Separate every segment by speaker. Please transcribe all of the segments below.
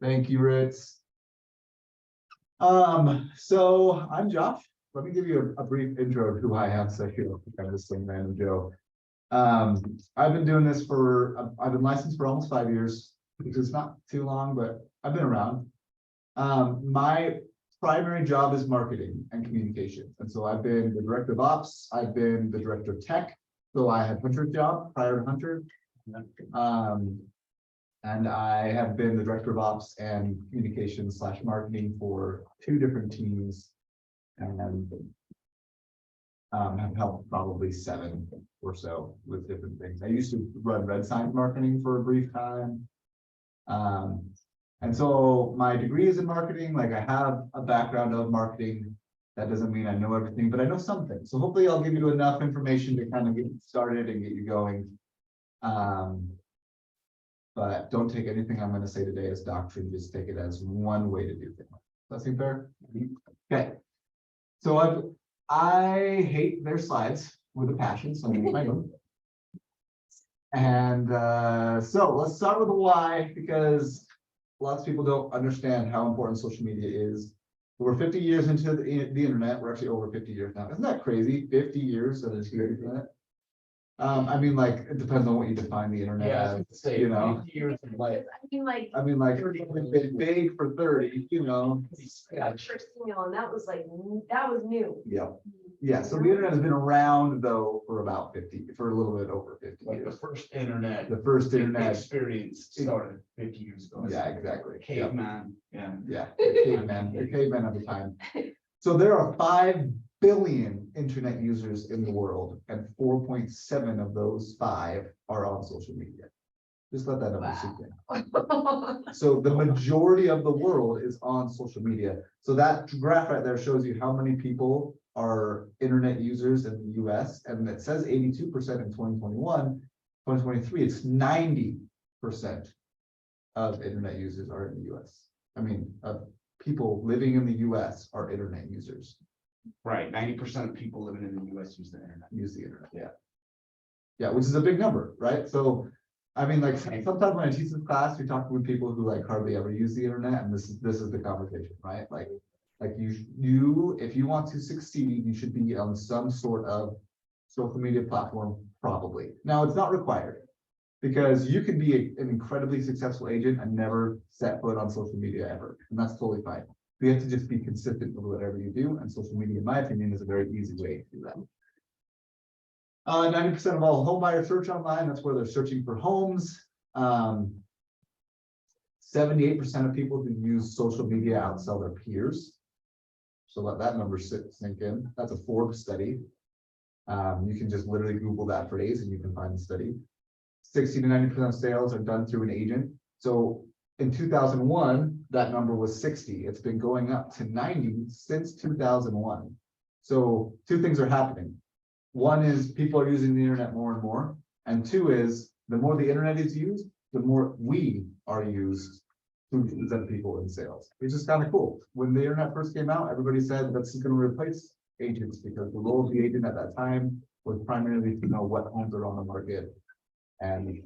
Speaker 1: Thank you, Ritz. So I'm Josh. Let me give you a brief intro of who I am. So you're kind of just some random Joe. I've been doing this I've been licensed for almost 5 years, which is not too long, but I've been around. My primary job is marketing and communications. And so I've been the director of ops. I've been the director of tech. So I had Hunter's job prior to Hunter. And I have been the director of ops and communications / marketing for 2 different teams, and have helped probably 7 or so with different things. I used to run Red Signs marketing for a brief time. And so my degree is in marketing. Like, I have a background of marketing. That doesn't mean I know everything, but I know something. So hopefully I'll give you enough information to kind of get started and get you going. But don't take anything I'm going to say today as doctrine. Just take it as one way to do things. That seem fair? Okay. So I hate their slides with a passion, so I'm going to make them. And so let's start with the why, because lots of people don't understand how important social media is. We're 50 years into the internet. We're actually over 50 years now. Isn't that crazy? 50 years of the internet. I mean, like, it depends on what you define the internet as,
Speaker 2: say,
Speaker 1: you know.
Speaker 2: 50 years of life.
Speaker 1: I mean, like, it's been big for 30, you know.
Speaker 3: Yeah, first email, and that was new.
Speaker 1: Yeah. Yeah. So the internet has been around though for about 50, for a little bit over 50
Speaker 2: Like the
Speaker 1: years.
Speaker 2: first internet.
Speaker 1: The first internet.
Speaker 2: Experience started 50 years ago.
Speaker 1: Yeah, exactly.
Speaker 2: Caveman. Yeah.
Speaker 1: Yeah. The caveman at the time. So there are 5 billion internet users in the world, and 4.7 of those 5 are on social media. Just let that number sink in. So the majority of the world is on social media. So that graph right there shows you how many people are internet users in the US, and it says 82% in 2021. 2023, it's 90% of internet users are in the US. I mean, of people living in the US are internet users.
Speaker 2: Right. 90% of people living in the US use the internet.
Speaker 1: Use the internet, yeah. Yeah, which is a big number, right? So, I mean, like, sometimes when I teach this class, we talk with people who like hardly ever use the internet, and this is the conversation, right? Like you, if you want to succeed, you should be on some sort of social media platform, probably. Now, it's not required, because you can be an incredibly successful agent and never set foot on social media ever, and that's totally fine. You have to just be consistent with whatever you do, and social media, in my opinion, is a very easy way to do that. 90% of all home buyers search online. That's where they're searching for homes. 78% of people who use social media outsell their peers. So let that number sink in. That's a Forbes study. You can just literally Google that phrase and you can find the study. 60 to 90% of sales are done through an agent. So in 2001, that number was 60. It's been going up to 90 since 2001. So 2 things are happening. One is people are using the internet more and more. And 2 is the more the internet is used, the more we are used to present people in sales. It's just kind of cool. When the internet first came out, everybody said that's going to replace agents, because the role of the agent at that time was primarily to know what homes are on the market and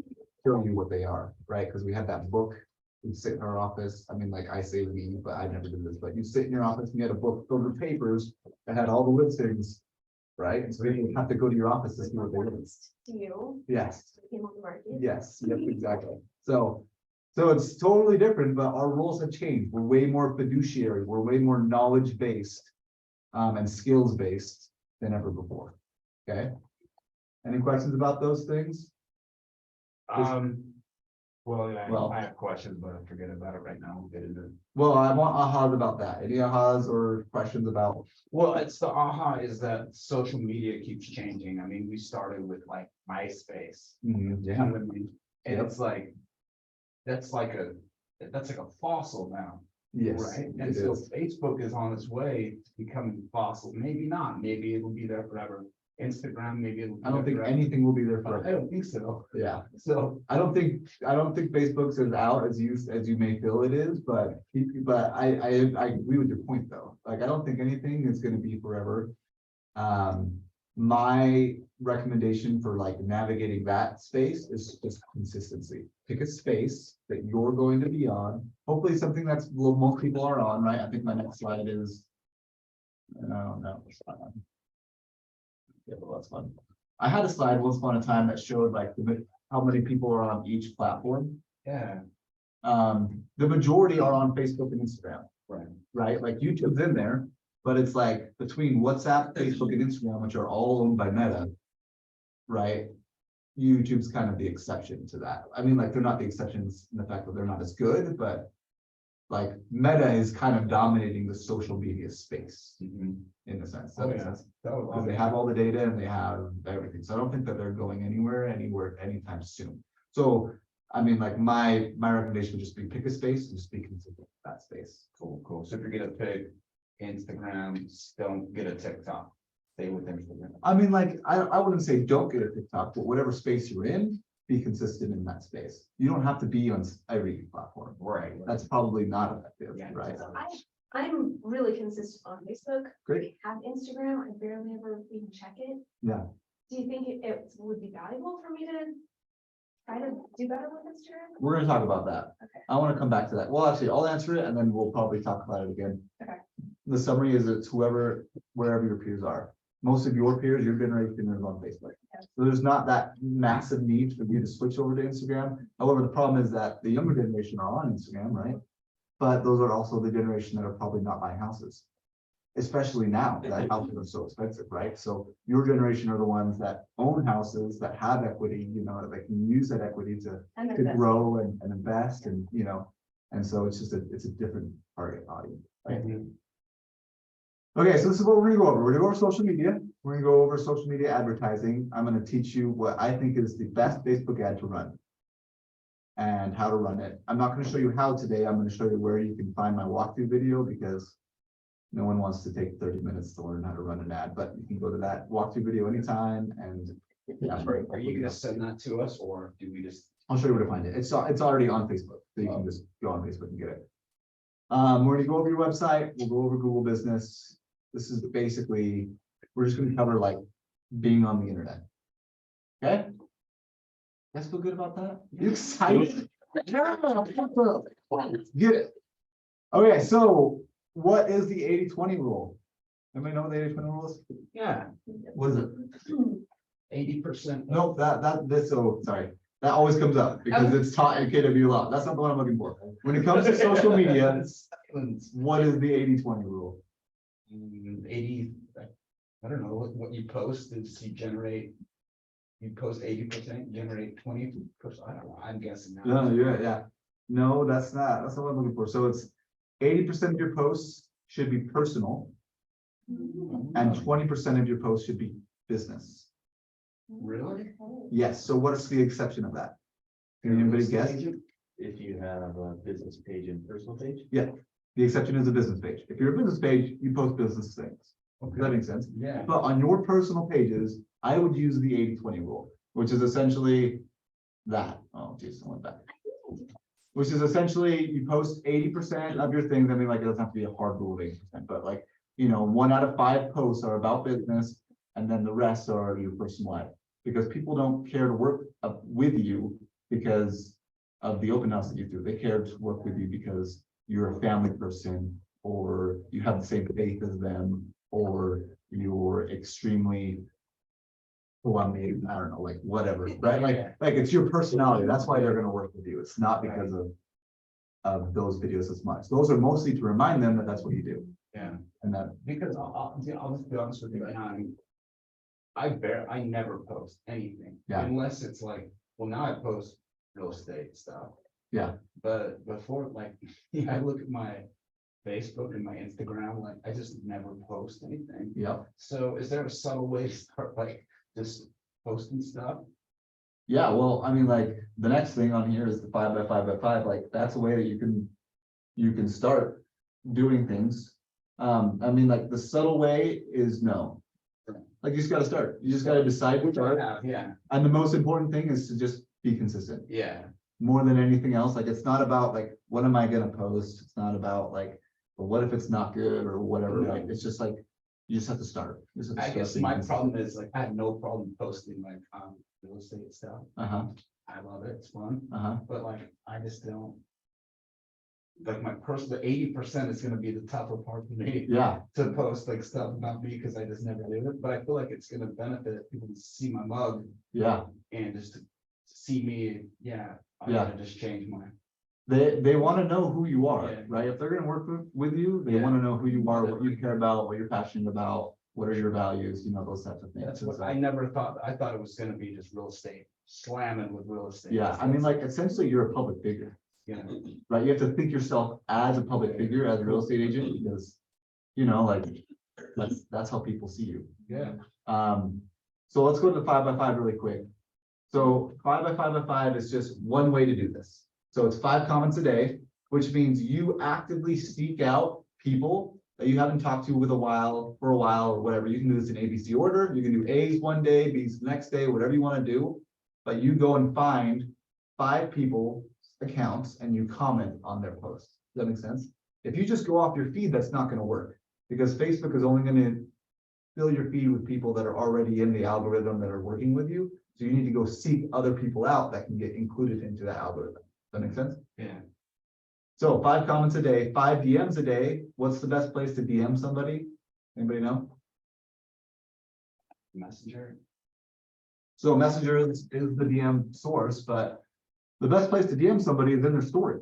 Speaker 1: show you what they are, right? Because we had that book. We'd sit in our office. I mean, like, I say we, but I never did this, but you sit in your office and you had a book filled with papers that had all the listings, right? And so you would have to go to your office to see what they were.
Speaker 3: You.
Speaker 1: Yes.
Speaker 3: Came on the market.
Speaker 1: Yes. Yep. Exactly. So it's totally different, but our roles have changed. We're way more fiduciary. We're way more knowledge based, and skills based than ever before. Okay. Any questions about those things?
Speaker 2: Well, yeah, I have questions, but I forget about it right now. We'll get into it.
Speaker 1: Well, I want ahas about that. Any ahas or questions about?
Speaker 2: Well, it's the aha is that social media keeps changing. I mean, we started with like MySpace.
Speaker 1: Yeah.
Speaker 2: You know what I mean? And
Speaker 1: Yep.
Speaker 2: it's like that's like a fossil now.
Speaker 1: Yes.
Speaker 2: Right. And so Facebook is on its way to becoming fossil. Maybe not. Maybe it'll be there forever. Instagram, maybe it'll be
Speaker 1: I don't think
Speaker 2: forever.
Speaker 1: anything will be there
Speaker 2: I
Speaker 1: forever.
Speaker 2: don't think so.
Speaker 1: Yeah.
Speaker 2: So
Speaker 1: I don't think Facebook's as out as you may feel it is, but I agree with your point though. Like, I don't think anything is going to be forever. my recommendation for like navigating that space is just consistency. Pick a space that you're going to be on, hopefully something that's, well, most people are on, right? I think my next slide is. No, it's not on. Yeah, well, that's fun. I had a slide once upon a time that showed like how many people are on each platform.
Speaker 2: Yeah.
Speaker 1: The majority are on Facebook and Instagram,
Speaker 2: Right.
Speaker 1: right? Like YouTube's in there, but it's like between WhatsApp, Facebook, and Instagram, which are all owned by Meta, right? YouTube's kind of the exception to that. I mean, like, they're not the exceptions in the fact that they're not as good, but like Meta is kind of dominating the social media space in a sense. That makes sense. Because they have all the data and they have everything. So I don't think that they're going anywhere anytime soon. So I mean, like my recommendation would just be pick a space and just be consistent with that space.
Speaker 2: Cool. So if you're gonna pick Instagram, don't get a TikTok. Stay with Instagram.
Speaker 1: I mean, like, I wouldn't say don't get a TikTok, but whatever space you're in, be consistent in that space. You don't have to be on every platform.
Speaker 2: Right.
Speaker 1: That's probably not effective,
Speaker 2: Yeah.
Speaker 1: right?
Speaker 3: I'm really consistent on Facebook.
Speaker 1: Great.
Speaker 3: I have Instagram, I barely ever even check it.
Speaker 1: Yeah.
Speaker 3: Do you think it would be valuable for me to try to do better with Instagram?
Speaker 1: We're gonna talk about that.
Speaker 3: Okay.
Speaker 1: I want to come back to that. Well, actually, I'll answer it and then we'll probably talk about it again.
Speaker 3: Okay.
Speaker 1: The summary is it's wherever your peers are. Most of your peers, your generation is on Facebook.
Speaker 3: Yes.
Speaker 1: So there's not that massive need for you to switch over to Instagram. However, the problem is that the younger generation are on Instagram, right? But those are also the generation that are probably not buying houses. Especially now that houses are so expensive, right? So your generation are the ones that own houses, that have equity, you know, that can use that equity to
Speaker 3: And
Speaker 1: to
Speaker 3: then
Speaker 1: grow and invest and, you know, and so it's just it's a different target audience. Right? Okay, so this is what we're gonna go over. We're gonna go over social media. We're gonna go over social media advertising. I'm gonna teach you what I think is the best Facebook ad to run and how to run it. I'm not gonna show you how today. I'm gonna show you where you can find my walkthrough video because no one wants to take 30 minutes to learn how to run an ad, but you can go to that walkthrough video anytime and yeah,
Speaker 2: Are you gonna send that to us or do we just?
Speaker 1: I'll show you where to find it. It's already on Facebook, so you can just go on Facebook and get it. We're gonna go over your website. We'll go over Google Business. This is basically, we're just gonna cover like being on the internet. Okay? You guys feel good about that? You excited? Get it. Okay, so what is the 80-20 rule? Anybody know what the 80-20 rule is?
Speaker 2: Yeah,
Speaker 1: What is it?
Speaker 2: 80%.
Speaker 1: Nope, sorry. That always comes up because it's taught in KW law. That's not the one I'm looking for. When it comes to social media, what is the 80-20 rule?
Speaker 2: 80, I don't know, what you post is you post 80%, generate 20%. I don't know, I'm guessing now.
Speaker 1: No, yeah. No, that's not what I'm looking for. So it's 80% of your posts should be personal and 20% of your posts should be business.
Speaker 2: Really?
Speaker 1: Yes, so what is the exception of that? Can anybody guess?
Speaker 4: If you have a business page and personal page?
Speaker 1: The exception is a business page. If you're a business page, you post business things. Does that make sense?
Speaker 2: Yeah.
Speaker 1: But on your personal pages, I would use the 80-20 rule, which is essentially that. Oh, geez, I went back. Which is essentially you post 80% of your things. I mean, like, it doesn't have to be a hard rule of 80%, but like, you know, 1 out of 5 posts are about business, and then the rest are your personal life. Because people don't care to work with you because of the open house that you do. They care to work with you because you're a family person, or you have the same faith as them, or you're extremely, I don't know, like whatever, right? Like it's your personality. That's why they're gonna work with you. It's not because of those videos as much. Those are mostly to remind them that that's what you do.
Speaker 2: Yeah.
Speaker 1: And that,
Speaker 2: Because I'll just be honest with you right now. I never post anything.
Speaker 1: Yeah.
Speaker 2: Unless it's like, well, now I post real estate stuff.
Speaker 1: Yeah.
Speaker 2: But before, like, I look at my Facebook and my Instagram, like, I just never post anything.
Speaker 1: yeah.
Speaker 2: So is there a subtle way to start, like, just posting stuff?
Speaker 1: Yeah, well, I mean, like, the next thing on here is the 5 by 5 by 5, like, that's a way that you can start doing things. I mean, like, the subtle way is no. Like, you just gotta start. You just gotta decide which are,
Speaker 2: Yeah,
Speaker 1: and the most important thing is to just be consistent.
Speaker 2: yeah,
Speaker 1: More than anything else, like, it's not about like, what am I gonna post? It's not about like, well, what if it's not good or whatever, like, it's just like, You just have to start. You just have to
Speaker 2: I
Speaker 1: start
Speaker 2: guess
Speaker 1: so you
Speaker 2: my
Speaker 1: can-
Speaker 2: problem is like, I have no problem posting like, real estate stuff.
Speaker 1: Uh-huh,
Speaker 2: I love it, it's fun,
Speaker 1: uh-huh,
Speaker 2: but like, I just don't. Like my personal, 80% is gonna be the tougher part for me
Speaker 1: yeah,
Speaker 2: to post like stuff about me, because I just never do it, but I feel like it's gonna benefit people to see my mug
Speaker 1: yeah.
Speaker 2: and just to see me, yeah. I
Speaker 1: Yeah.
Speaker 2: gotta just change my,
Speaker 1: They want to know who you are,
Speaker 2: Yeah.
Speaker 1: right? If they're gonna work with you, they
Speaker 2: Yeah.
Speaker 1: want to know who you are, what you care about, what you're passionate about, what are your values, those types of things.
Speaker 2: that's
Speaker 1: And
Speaker 2: what
Speaker 1: so-
Speaker 2: I never thought, I thought it was gonna be just real estate, slamming with real estate.
Speaker 1: Yeah, I mean, like, essentially, you're a public figure,
Speaker 2: Yeah,
Speaker 1: right? You have to think yourself as a public figure, as a real estate agent, because, like, that's how people see you.
Speaker 2: yeah,
Speaker 1: So let's go to the 5x5 really quick. So 5x5 is just one way to do this. So it's 5 comments a day, which means you actively seek out people that you haven't talked to for a while or whatever. You can do this in ABC order. You can do A's one day, B's the next day, whatever you want to do. But you go and find 5 people accounts and you comment on their posts. Does that make sense? If you just go off your feed, that's not going to work, because Facebook is only going to fill your feed with people that are already in the algorithm that are working with you. So you need to go seek other people out that can get included into that algorithm. Does that make sense?
Speaker 2: yeah.
Speaker 1: So 5 comments a day, 5 DMs a day. What's the best place to DM somebody? Anybody know?
Speaker 2: Messenger.
Speaker 1: So Messenger is the DM source, but the best place to DM somebody is in their story.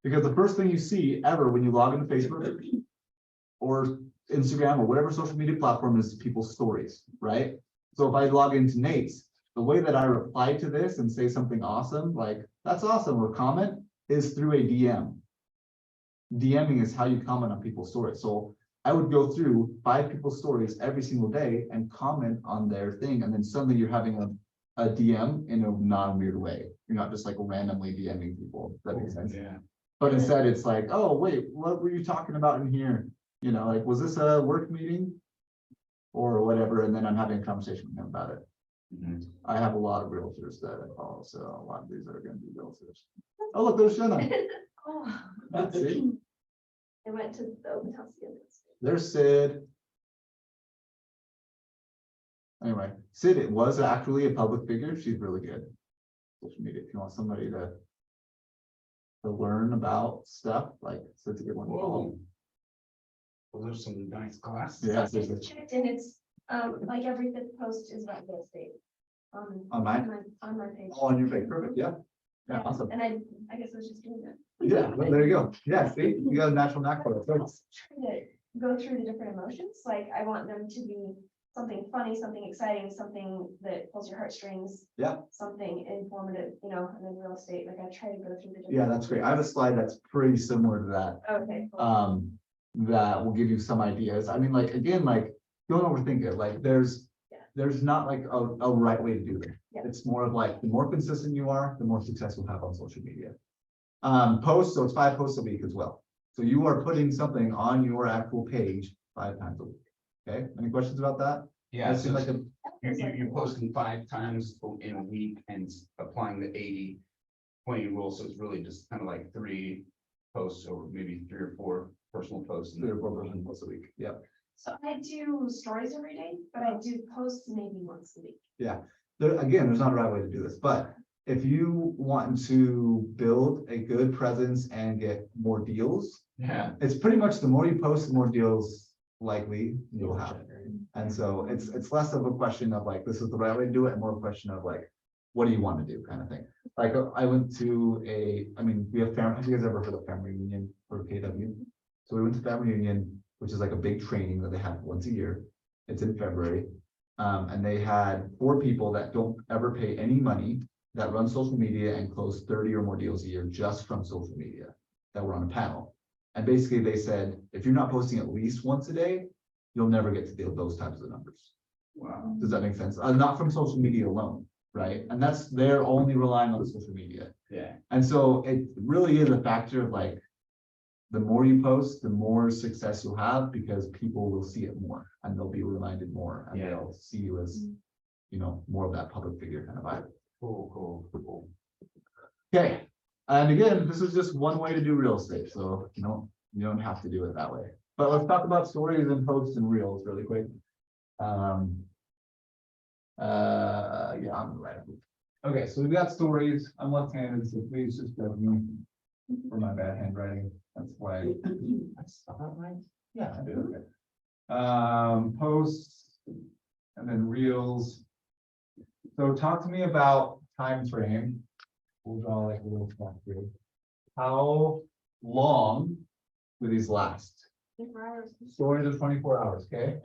Speaker 1: Because the first thing you see ever when you log into Facebook or Instagram or whatever social media platform is people's stories, right? So if I log into Nate's, the way that I reply to this and say something awesome, like, that's awesome, or comment, is through a DM. DMing is how you comment on people's stories. So I would go through 5 people's stories every single day and comment on their thing. And then suddenly you're having a DM in a non-weird way. You're not just like randomly DMing people. Does that make sense?
Speaker 2: Yeah,
Speaker 1: But instead it's like, oh, wait, what were you talking about in here? Like, was this a work meeting? Or whatever, and then I'm having a conversation with them about it.
Speaker 2: Mhm.
Speaker 1: I have a lot of realtors that I follow, so a lot of these are gonna be realtors. Oh, look, there's Shanna.
Speaker 3: Oh.
Speaker 1: That's it.
Speaker 3: I went to the open house again.
Speaker 1: There's Sid. Anyway, Sid, it was actually a public figure. She's really good. Social media, if you want somebody to learn about stuff, like, Sid's a good one to follow.
Speaker 2: Whoa. Well, there's some nice classes.
Speaker 1: Yeah,
Speaker 3: I just checked and it's, like every 5th post is about real estate.
Speaker 1: On mine?
Speaker 3: On my page.
Speaker 1: Oh, on your page, perfect, yeah. Yeah, awesome.
Speaker 3: And I guess I was just doing that.
Speaker 1: Yeah, well, there you go. Yeah, see, you got a natural knack for it.
Speaker 3: I'm
Speaker 1: So,
Speaker 3: also trying to go through the different emotions, like I want them to be something funny, something exciting, something that pulls your heartstrings.
Speaker 1: Yeah.
Speaker 3: Something informative, and then real estate, like I try to go through the different.
Speaker 1: yeah, that's great. I have a slide that's pretty similar to that.
Speaker 3: Okay. Cool.
Speaker 1: That will give you some ideas. I mean, like, again, like, don't overthink it. Like, there's not like a right way to do it.
Speaker 3: Yeah.
Speaker 1: It's more of like, the more consistent you are, the more success you'll have on social media. Posts, so it's 5 posts a week as well. So you are putting something on your actual page 5 times a week. Okay, any questions about that?
Speaker 2: Yeah,
Speaker 1: That seems
Speaker 2: so
Speaker 1: like a,
Speaker 2: you're posting 5 times in a week and applying the 80-20 rule, so it's really just kind of like 3 posts or maybe 3 or 4 personal posts.
Speaker 1: 3 or 4 posts a week. Yep.
Speaker 3: So I do stories every day, but I do posts maybe once a week.
Speaker 1: Again, there's not a right way to do this, but if you want to build a good presence and get more deals,
Speaker 2: Yeah.
Speaker 1: it's pretty much the more you post, the more deals likely you'll have. And so it's less of a question of like, this is the right way to do it, and more a question of like, what do you want to do kind of thing. Like, I went to we have family, have you guys ever heard of family reunion for KW? So we went to family reunion, which is like a big training that they have once a year. It's in February. And they had 4 people that don't ever pay any money that run social media and close 30 or more deals a year just from social media that were on a panel. And basically they said, if you're not posting at least once a day, you'll never get to those types of numbers.
Speaker 2: Wow.
Speaker 1: Does that make sense? Not from social media alone, right? And they're only relying on social media.
Speaker 2: Yeah.
Speaker 1: And so it really is a factor of like, the more you post, the more success you'll have, because people will see it more and they'll be reminded more, and
Speaker 2: Yeah.
Speaker 1: they'll see you as, more of that public figure kind of vibe.
Speaker 2: Cool.
Speaker 1: Okay, and again, this is just one way to do real estate, so you don't have to do it that way. But let's talk about stories and posts and reels really quick. Yeah, I'm right. Okay, so we've got stories. I'm left-handed, so please just judge me for my bad handwriting. That's why. I spelled that right? Yeah, I did, okay. Posts and then reels. So talk to me about time frame. We'll draw like a little clock here. How long do these last?
Speaker 3: 24 hours.
Speaker 1: Stories are 24 hours, okay?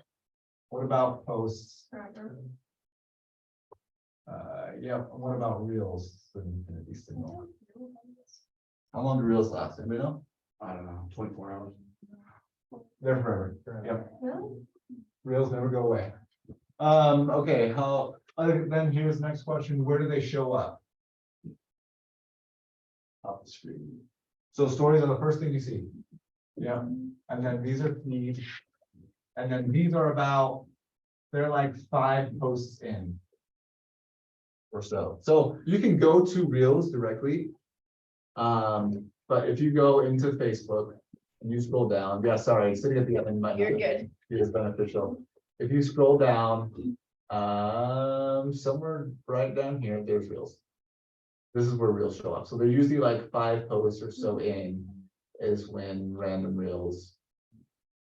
Speaker 1: What about posts?
Speaker 3: Forever.
Speaker 1: Yeah, what about reels? The infinity signal. How long do reels last? Anybody know?
Speaker 2: I don't know, 24 hours.
Speaker 1: They're forever. Yep.
Speaker 3: Really?
Speaker 1: Reels never go away. Okay, then here's the next question. Where do they show up? Up the screen. So stories are the first thing you see. Yeah, and then these are feed. And then these are about, they're like 5 posts in. Or so. So you can go to Reels directly. But if you go into Facebook and you scroll down, yeah, sorry, sitting at the end might
Speaker 3: You're
Speaker 1: not
Speaker 3: good.
Speaker 1: be as beneficial. If you scroll down, somewhere right down here, there's Reels. This is where Reels show up. So they're usually like 5 posts or so in is when random Reels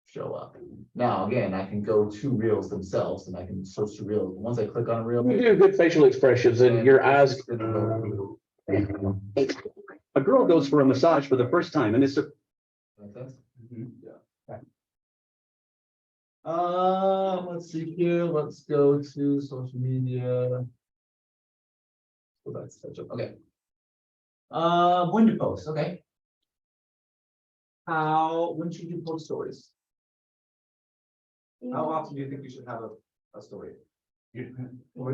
Speaker 1: show up. Now, again, I can go to Reels themselves and I can search to Reels. Once I click on a Reel.
Speaker 5: You do good facial expressions and your eyes.
Speaker 1: it's gonna go through.
Speaker 5: A girl goes for a massage for the first time and it's a.
Speaker 1: Make sense?
Speaker 2: Mhm.
Speaker 1: Yeah. Okay. Let's see here. Let's go to social media. Go back to touch up. Okay. When to post? Okay. When should you post stories? How often do you think you should have a story?
Speaker 3: You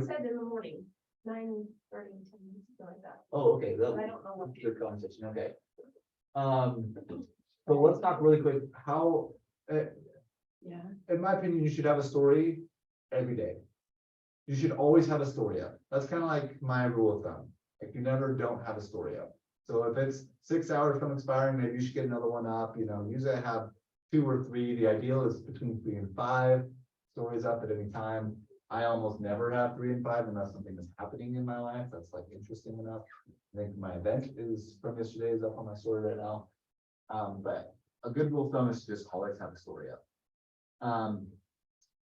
Speaker 3: said in the morning, 9:30, 10, something like that.
Speaker 1: Oh, okay.
Speaker 3: But I don't know what.
Speaker 1: Good conversation. Okay. So let's talk really quick.
Speaker 3: Yeah.
Speaker 1: In my opinion, you should have a story every day. You should always have a story up. That's kind of like my rule of thumb. Like you never don't have a story up. So if it's 6 hours from expiring, maybe you should get another one up. Usually I have 2 or 3. The ideal is between 3 and 5 stories up at any time. I almost never have 3 and 5 unless something is happening in my life that's like interesting enough. I think my event is from yesterday is up on my story right now. But a good rule of thumb is to just always have a story up.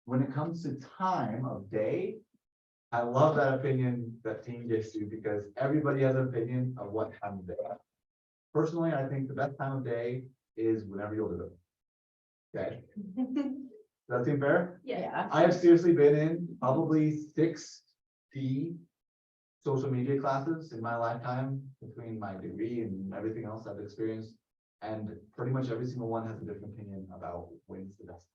Speaker 1: When it comes to time of day, I love that opinion that team gives you because everybody has an opinion of what time of day. Personally, I think the best time of day is whenever you'll do it. Okay, does that seem fair?
Speaker 3: Yeah.
Speaker 1: I have seriously been in probably 6 social media classes in my lifetime between my degree and everything else I've experienced. And pretty much every single one has a different opinion about when's the best.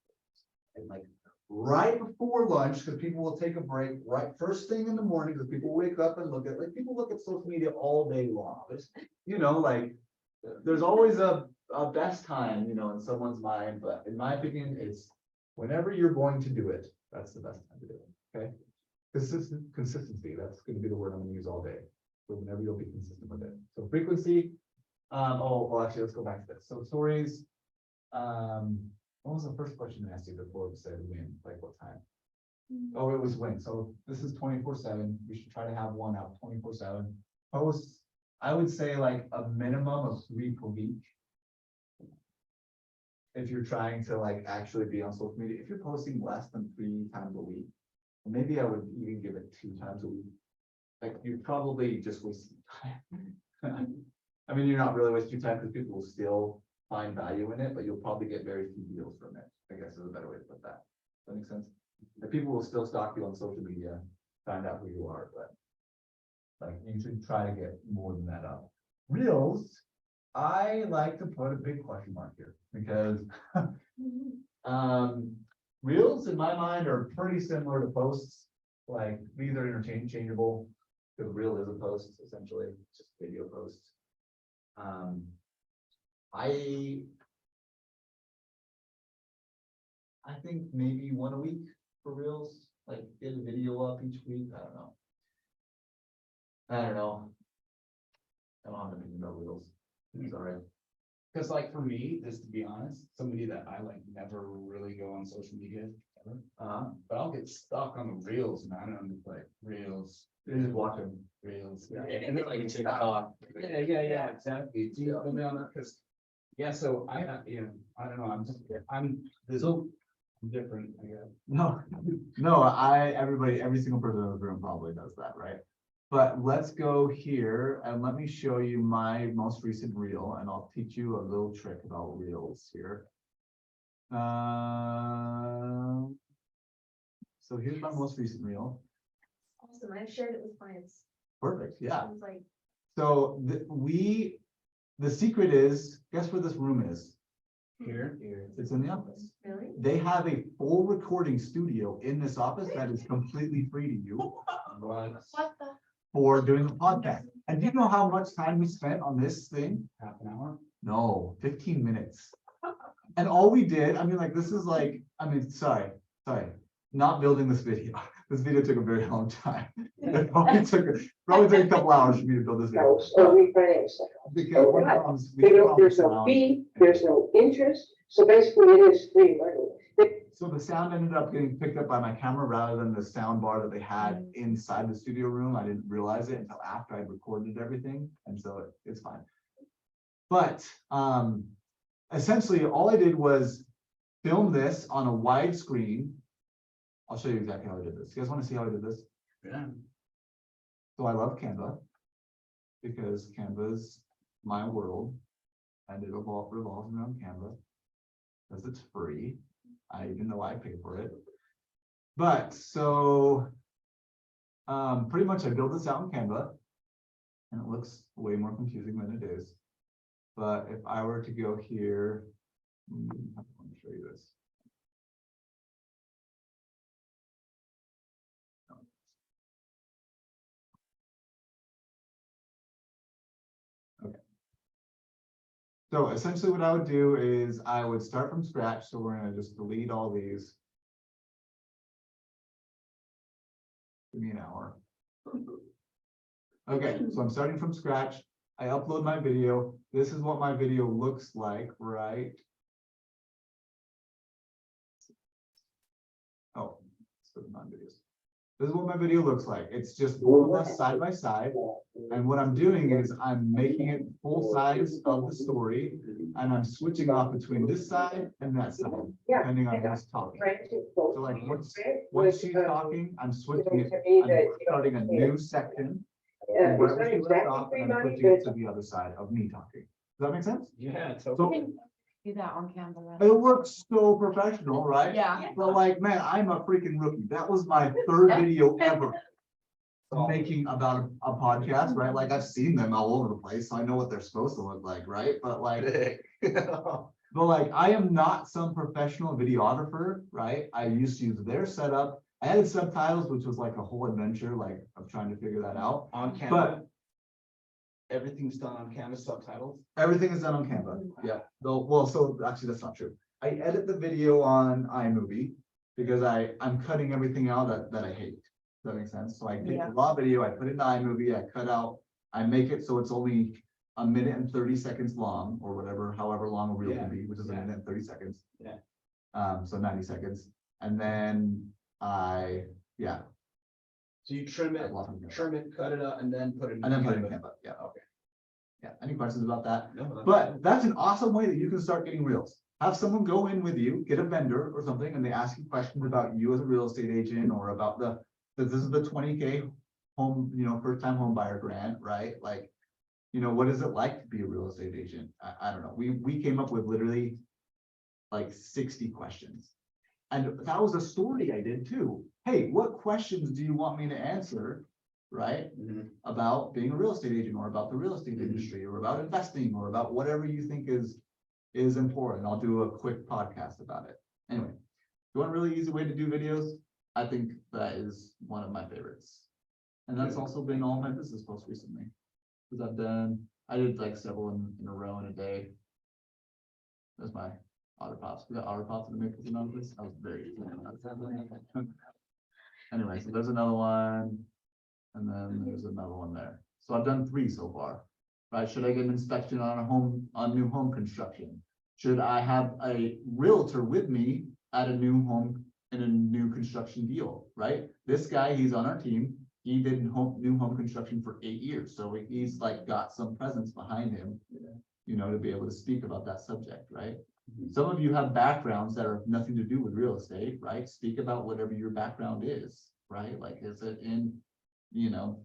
Speaker 1: And like right before lunch, because people will take a break right first thing in the morning, because people wake up and people look at social media all day long. There's always a best time, in someone's mind, but in my opinion, it's whenever you're going to do it, that's the best time to do it. Okay. Consistency, that's going to be the word I'm going to use all day. So whenever you'll be consistent with it. So frequency. Actually, let's go back to this. So stories. What was the first question I asked you before we said when? Like what time? Oh, it was when. So this is 24/7. We should try to have one out 24/7. Posts, I would say like a minimum of 3 per week. If you're trying to like actually be on social media, if you're posting less than 3 times a week, maybe I would even give it 2 times a week. Like you probably just waste time. I mean, you're not really wasting time because people will still find value in it, but you'll probably get very few deals from it. I guess is a better way to put that. Does that make sense? The people will still stalk you on social media, find out who you are, but like you should try to get more than that up. Reels, I like to put a big question mark here because reels in my mind are pretty similar to posts. Like these are interchangeable because reel is a post essentially, it's just a video post. I think maybe 1 a week for reels, like get a video up each week. I don't know. I don't have an opinion about reels. Sorry.
Speaker 2: Cause like for me, just to be honest, somebody that I like never really go on social media ever. But I'll get stuck on the reels, man. I'm just like reels.
Speaker 1: You're just watching.
Speaker 2: Reels.
Speaker 4: Yeah, and then like TikTok.
Speaker 2: Yeah, exactly. Do you feel me on that? Cause, yeah, so I don't know, I'm different, I guess.
Speaker 1: No, every single person in the room probably does that, right? But let's go here and let me show you my most recent reel and I'll teach you a little trick about reels here. So here's my most recent reel.
Speaker 3: Awesome, I've shared it with clients.
Speaker 1: Perfect, yeah.
Speaker 3: I was like,
Speaker 1: So the secret is, guess where this room is?
Speaker 2: Here.
Speaker 1: It's in the office.
Speaker 3: really?
Speaker 1: They have a full recording studio in this office that is completely free to you
Speaker 2: What?
Speaker 3: What the?
Speaker 1: for doing a podcast. And do you know how much time we spent on this thing?
Speaker 2: Half an hour?
Speaker 1: No, 15 minutes. And all we did, I mean, like, this is like, I mean, sorry, not building this video. This video took a very long time. It probably took a couple hours for me to build this video.
Speaker 6: So reframes.
Speaker 1: Because we
Speaker 6: Right.
Speaker 1: promised- we
Speaker 6: There's
Speaker 1: promised
Speaker 6: no
Speaker 1: around-
Speaker 6: fee, there's no interest, so basically it is free money.
Speaker 1: So the sound ended up getting picked up by my camera rather than the sound bar that they had inside the studio room. I didn't realize it until after I'd recorded everything, and so it's fine. But essentially, all I did was film this on a wide screen. I'll show you exactly how I did this. You guys want to see how I did this?
Speaker 2: Yeah.
Speaker 1: So I love Canva because Canva's my world and it revolves around Canva because it's free. Even though I pay for it. But so pretty much I built this out in Canva and it looks way more confusing than it is. But if I were to go here, I want to show you this. Okay. So essentially what I would do is I would start from scratch. So we're going to just delete all these. Give me an hour. Okay, so I'm starting from scratch. I upload my video. This is what my video looks like, right? Oh, let's go to non-videos. This is what my video looks like. It's just both of us side by side. And what I'm doing is I'm making it full size of the story. And I'm switching off between this side and that side, depending on who's talking. So like once she's talking, I'm switching it. I'm starting a new section. And wherever she left off, and I'm switching it to the other side of me talking. Does that make sense?
Speaker 2: Yeah,
Speaker 1: So
Speaker 7: Do that on Canva.
Speaker 1: it looks so professional, right?
Speaker 7: Yeah.
Speaker 1: But like, man, I'm a freaking rookie. That was my third video ever making about a podcast, right? Like I've seen them all over the place, so I know what they're supposed to look like, right? But like, but like, I am not some professional videographer, right? I used to use their setup. I added subtitles, which was like a whole adventure, like of trying to figure that out.
Speaker 2: on Canva.
Speaker 1: But
Speaker 2: Everything's done on Canva subtitles.
Speaker 1: everything is done on Canva. Yeah. Though, well, so actually that's not true. I edit the video on iMovie because I'm cutting everything out that I hate. Does that make sense? So I take
Speaker 7: Yeah.
Speaker 1: the raw video, I put it in iMovie, I cut out, I make it so it's only a minute and 30 seconds long or whatever, however long a reel can be, which is a
Speaker 2: Yeah.
Speaker 1: minute and 30 seconds.
Speaker 2: Yeah.
Speaker 1: So 90 seconds. And then yeah.
Speaker 2: So you trim it, cut it out, and then put it in.
Speaker 1: And then put it in
Speaker 2: Canva.
Speaker 1: Canva. Yeah.
Speaker 2: Okay.
Speaker 1: Yeah. Any questions about that?
Speaker 2: No,
Speaker 1: But that's an awesome way that you can start getting reels. Have someone go in with you, get a vendor or something, and they ask you questions about you as a real estate agent or about this is the 20K home, first time home buyer grant, right? Like, what is it like to be a real estate agent? I don't know. We came up with literally like 60 questions. And that was a story I did too. Hey, what questions do you want me to answer, right?
Speaker 2: Mhm.
Speaker 1: About being a real estate agent or about the real estate
Speaker 2: Mhm.
Speaker 1: industry or about investing or about whatever you think is important. I'll do a quick podcast about it. Anyway, you want a really easy way to do videos? I think that is one of my favorites. And that's also been all my business posts recently. Because I did like several in a row in a day. That's my otter pops. We got otter pops in the Maples and this. I was very. Anyway, so there's another one. And then there's another one there. So I've done 3 so far. right? Should I get an inspection on a home, on new home construction? Should I have a realtor with me at a new home in a new construction deal, right? This guy, he's on our team. He did new home construction for 8 years, so he's like got some presence behind him, you know, to be able to speak about that subject, right? Some of you have backgrounds that are nothing to do with real estate, right? Speak about whatever your background is, right? Like, is it in, you know,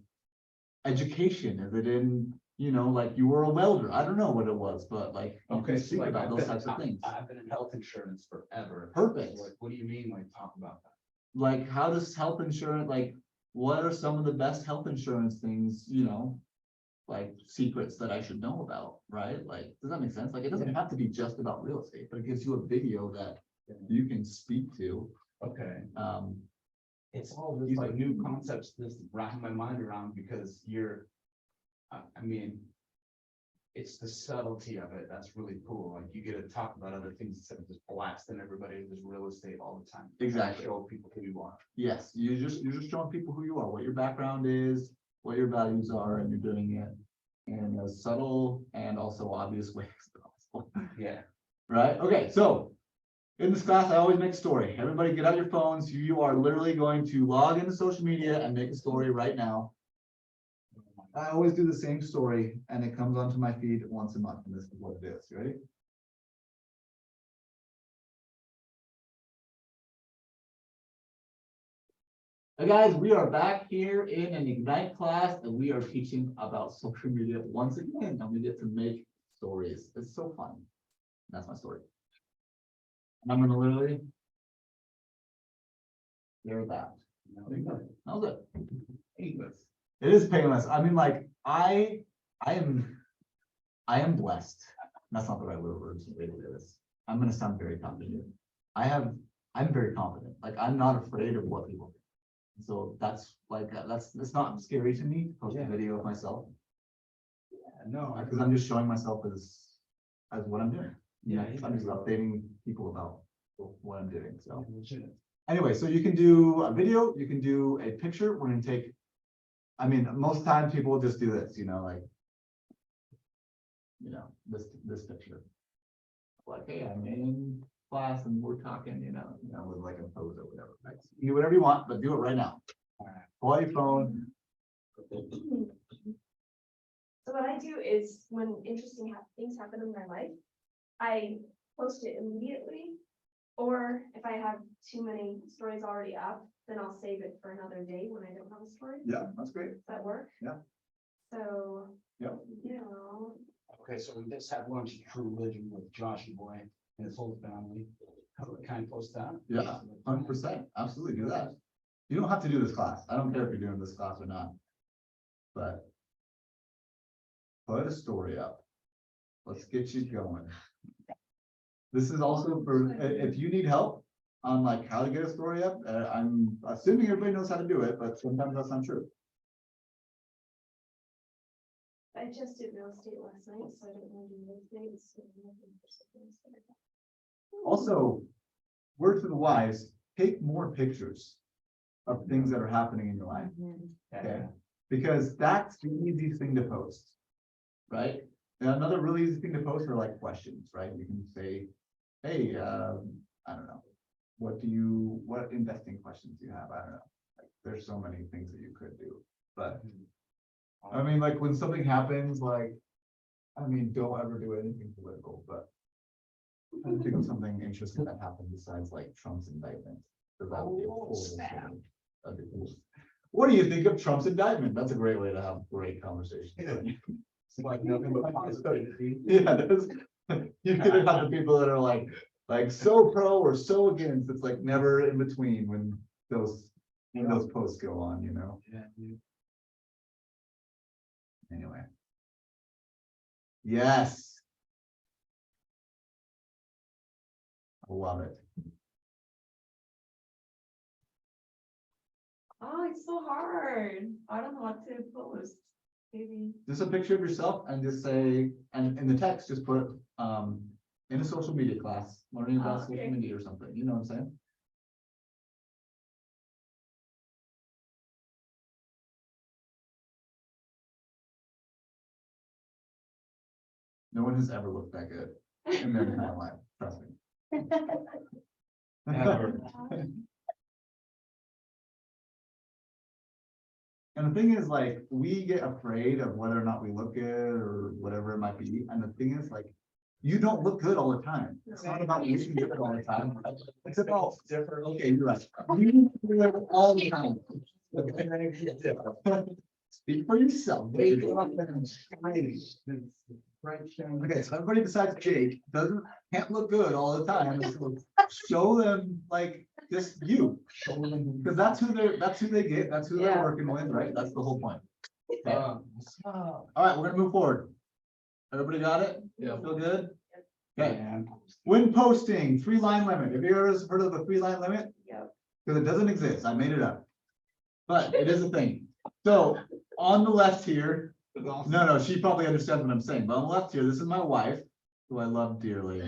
Speaker 1: education? Is it in, you know, like you were a welder? I don't know what it was, but like, you
Speaker 2: Okay,
Speaker 1: can
Speaker 2: so
Speaker 1: speak
Speaker 2: like
Speaker 1: about those types of things.
Speaker 2: I've been in health insurance forever.
Speaker 1: Perfect.
Speaker 2: So, like, what do you mean, like, talk about that?
Speaker 1: Like, how does health insurance, like, what are some of the best health insurance things, you know? Like secrets that I should know about, right? Like, does that make sense? Like, it doesn't have to be just about real estate, but it gives you a video that you can speak to.
Speaker 2: Okay.
Speaker 1: Um,
Speaker 2: It's all just like new concepts, just wrapping my mind around because you're, I mean, it's the subtlety of it that's really cool. Like you get to talk about other things instead of just blasting everybody with this real estate all the time.
Speaker 1: Exactly.
Speaker 2: Show people who you are.
Speaker 1: yes, you're just showing people who you are, what your background is, what your values are, and you're doing it in a subtle and also obvious way as possible.
Speaker 2: Yeah.
Speaker 1: Right? Okay, so in this class, I always make a story. Everybody get out your phones. You are literally going to log into social media and make a story right now. I always do the same story and it comes onto my feed once a month, and this is what it is. You ready? Hey guys, we are back here in an Ignite class and we are teaching about social media once again, and we get to make stories. It's so fun. That's my story. And I'm gonna literally share that. That was it.
Speaker 2: Painless.
Speaker 1: It is painless. I mean, like, I am blessed. That's not the right word to say this. I'm gonna sound very confident. I'm very confident. Like, I'm not afraid of what people think. So that's like, it's not scary to me to post a video of myself.
Speaker 2: No,
Speaker 1: Because I'm just showing myself as what I'm doing.
Speaker 2: Yeah,
Speaker 1: I'm just updating people about what I'm doing, so.
Speaker 2: Legit.
Speaker 1: Anyway, so you can do a video, you can do a picture. We're gonna take, I mean, most times people will just do this, you know, like, you know, this picture. Like, hey, I'm in class and we're talking, you know, with like a pose or whatever, right? So you do whatever you want, but do it right now.
Speaker 2: All right.
Speaker 1: Pull out your phone.
Speaker 3: So what I do is when interesting things happen in my life, I post it immediately. Or if I have too many stories already up, then I'll save it for another day when I don't have a story.
Speaker 1: Yeah, that's great.
Speaker 3: Does that work?
Speaker 1: Yeah. So,
Speaker 3: You
Speaker 1: yeah.
Speaker 3: know,
Speaker 2: Okay, so we just had lunch at True Religion with Josh and Boy and his whole family. Kind of post that.
Speaker 1: Yeah, 100%. Absolutely do that. You don't have to do this class. I don't care if you're doing this class or not. But put a story up. Let's get you going. This is also for, if you need help on like how to get a story up, I'm assuming everybody knows how to do it, but sometimes that's not true.
Speaker 3: I just did real estate last night, so I don't know real estate. So I'm looking for something to start.
Speaker 1: Also, word to the wise, take more pictures of things that are happening in your life. Okay, because that's the easiest thing to post, right? And another really easy thing to post are like questions, right? You can say, hey, I don't know, what investing questions do you have? I don't know. Like, there's so many things that you could do, but I mean, like when something happens, like, I mean, don't ever do anything political, but I think of something interesting that happened besides like Trump's indictment. So that would be a whole
Speaker 2: snap.
Speaker 1: that'd be cool. What do you think of Trump's indictment? That's a great way to have great conversation.
Speaker 2: It's like nothing but positivity.
Speaker 1: Yeah, there's, you could have the people that are like so pro or so against. It's like never in between when those posts go on, you know.
Speaker 2: Yeah, dude.
Speaker 1: Anyway. Yes. I love it.
Speaker 7: Oh, it's so hard. I don't know what to post. Maybe.
Speaker 1: Just a picture of yourself and just say, and in the text, just put in a social media class, learning about
Speaker 7: Okay.
Speaker 1: social media or something, you know what I'm saying? No one has ever looked that good in their entire life, trust me.
Speaker 2: Ever.
Speaker 1: And the thing is, like, we get afraid of whether or not we look good or whatever it might be. And the thing is, like, you don't look good all the time. It's not about looking good all the time. It's about different. Okay, you're right. You look good all the time. Speak for yourself. Wake up and shine. Okay, so everybody besides Jake can't look good all the time. So show them like just you. Because that's who they get. That's who they're
Speaker 6: Yeah.
Speaker 1: working with, right? That's the whole point. Okay.
Speaker 2: Uh,
Speaker 1: All right, we're gonna move forward. Everybody got it?
Speaker 2: Yeah.
Speaker 1: Feel good? Okay,
Speaker 2: and
Speaker 1: when posting, 3-line limit. Have you ever heard of the 3-line limit?
Speaker 3: Yep.
Speaker 1: Because it doesn't exist. I made it up. But it is a thing. So on the left here, no, she probably understands what I'm saying, but on the left here, this is my wife, who I love dearly.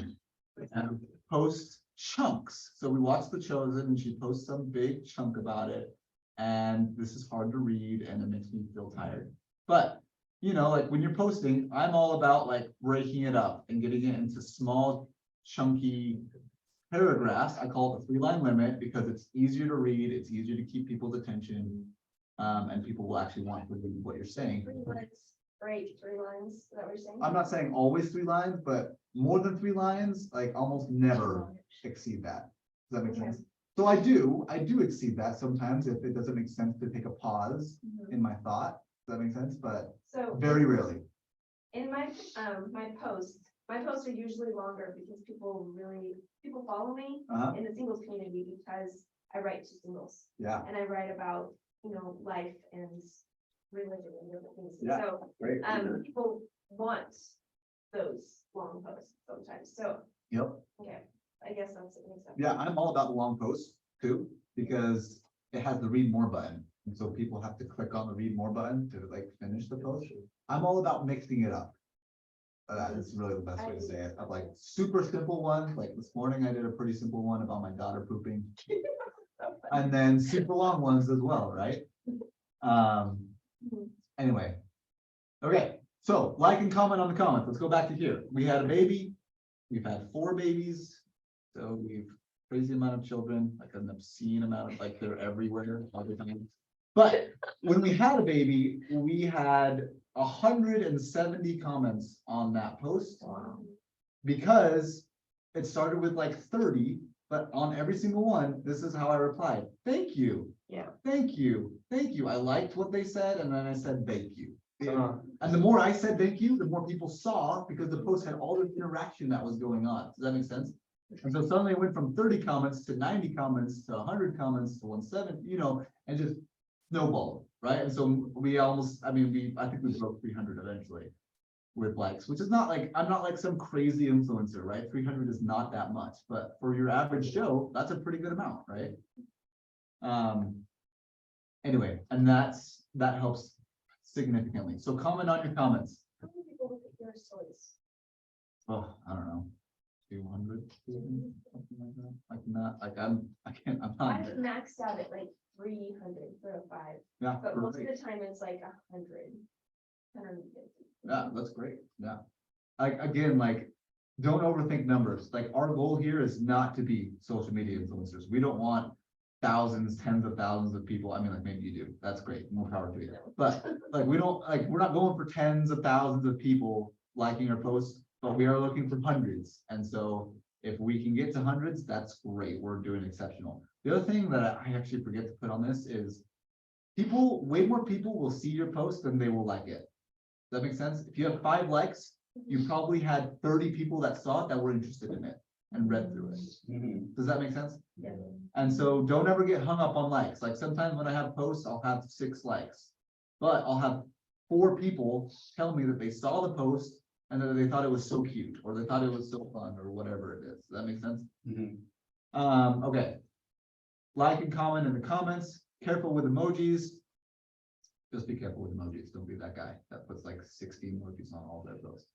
Speaker 1: And posts chunks. So we watch The Chosen and she posts some big chunk about it. And this is hard to read and it makes me feel tired. But, you know, like when you're posting, I'm all about like breaking it up and getting it into small, chunky paragraphs. I call it the 3-line limit because it's easier to read. It's easier to keep people's attention. And people will actually want to read what you're saying.
Speaker 3: 3 lines, right, 3 lines, is that what you're saying?
Speaker 1: I'm not saying always 3 lines, but more than 3 lines, like almost never exceed that. Does that make sense? So I do exceed that sometimes if it doesn't make sense to take a pause
Speaker 3: Mhm.
Speaker 1: in my thought. Does that make sense? But
Speaker 3: So
Speaker 1: very rarely.
Speaker 3: in my my posts are usually longer because people follow me
Speaker 1: Uh-huh.
Speaker 3: in the singles community because I write to singles
Speaker 1: Yeah,
Speaker 3: and I write about, you know, life and religion and different things.
Speaker 1: Yeah.
Speaker 3: So,
Speaker 1: great.
Speaker 3: people want those long posts sometimes. So,
Speaker 1: Yep.
Speaker 3: okay, I guess that's an example.
Speaker 1: Yeah, I'm all about the long posts too, because it has the read more button. And so people have to click on the read more button to like finish the post. I'm all about mixing it up. That is really the best way to say it. I'm like super simple ones, like this morning I did a pretty simple one about my daughter pooping. And then super long ones as well, right? Anyway. Okay, so like and comment on the comments. Let's go back to here. We had a baby. We've had 4 babies. So we've crazy amount of children, like an obscene amount of, like they're everywhere all the time. But when we had a baby, we had 170 comments on that post. Because it started with like 30, but on every single one, this is how I replied. Thank you.
Speaker 6: Yeah.
Speaker 1: Thank you. Thank you. I liked what they said, and then I said thank you.
Speaker 2: Uh,
Speaker 1: And the more I said thank you, the more people saw because the post had all the interaction that was going on. Does that make sense? And so suddenly it went from 30 comments to 90 comments to 100 comments to 170, you know, and just snowballed, right? And so I think we broke 300 eventually with likes, which is not like, I'm not like some crazy influencer, right? 300 is not that much, but for your average Joe, that's a pretty good amount, right? Anyway, and that helps significantly. So comment on your comments.
Speaker 3: How many people look at your stories?
Speaker 1: Oh, I don't know. 200, something like that. Like not, like I'm not.
Speaker 3: I've maxed out at like 300 for a 5,
Speaker 1: Yeah,
Speaker 3: but most of
Speaker 1: perfect.
Speaker 3: the time it's like 100, 150.
Speaker 1: Yeah, that's great. Yeah. Like, again, like, don't overthink numbers. Like, our goal here is not to be social media influencers. We don't want thousands, tens of thousands of people. I mean, like, maybe you do. That's great. More power to you. But like, we're not going for tens of thousands of people liking our posts, but we are looking for hundreds. And so if we can get to hundreds, that's great. We're doing exceptional. The other thing that I actually forget to put on this is way more people will see your post than they will like it. Does that make sense? If you have 5 likes, you probably had 30 people that saw it that were interested in it and read through it.
Speaker 2: mhm.
Speaker 1: Does that make sense?
Speaker 3: Yeah.
Speaker 1: And so don't ever get hung up on likes. Like sometimes when I have posts, I'll have 6 likes, but I'll have 4 people tell me that they saw the post and that they thought it was so cute, or they thought it was so fun, or whatever it is. Does that make sense?
Speaker 2: Mhm.
Speaker 1: Okay. Like and comment in the comments. Careful with emojis. Just be careful with emojis. Don't be that guy that puts like 60 emojis on all their posts.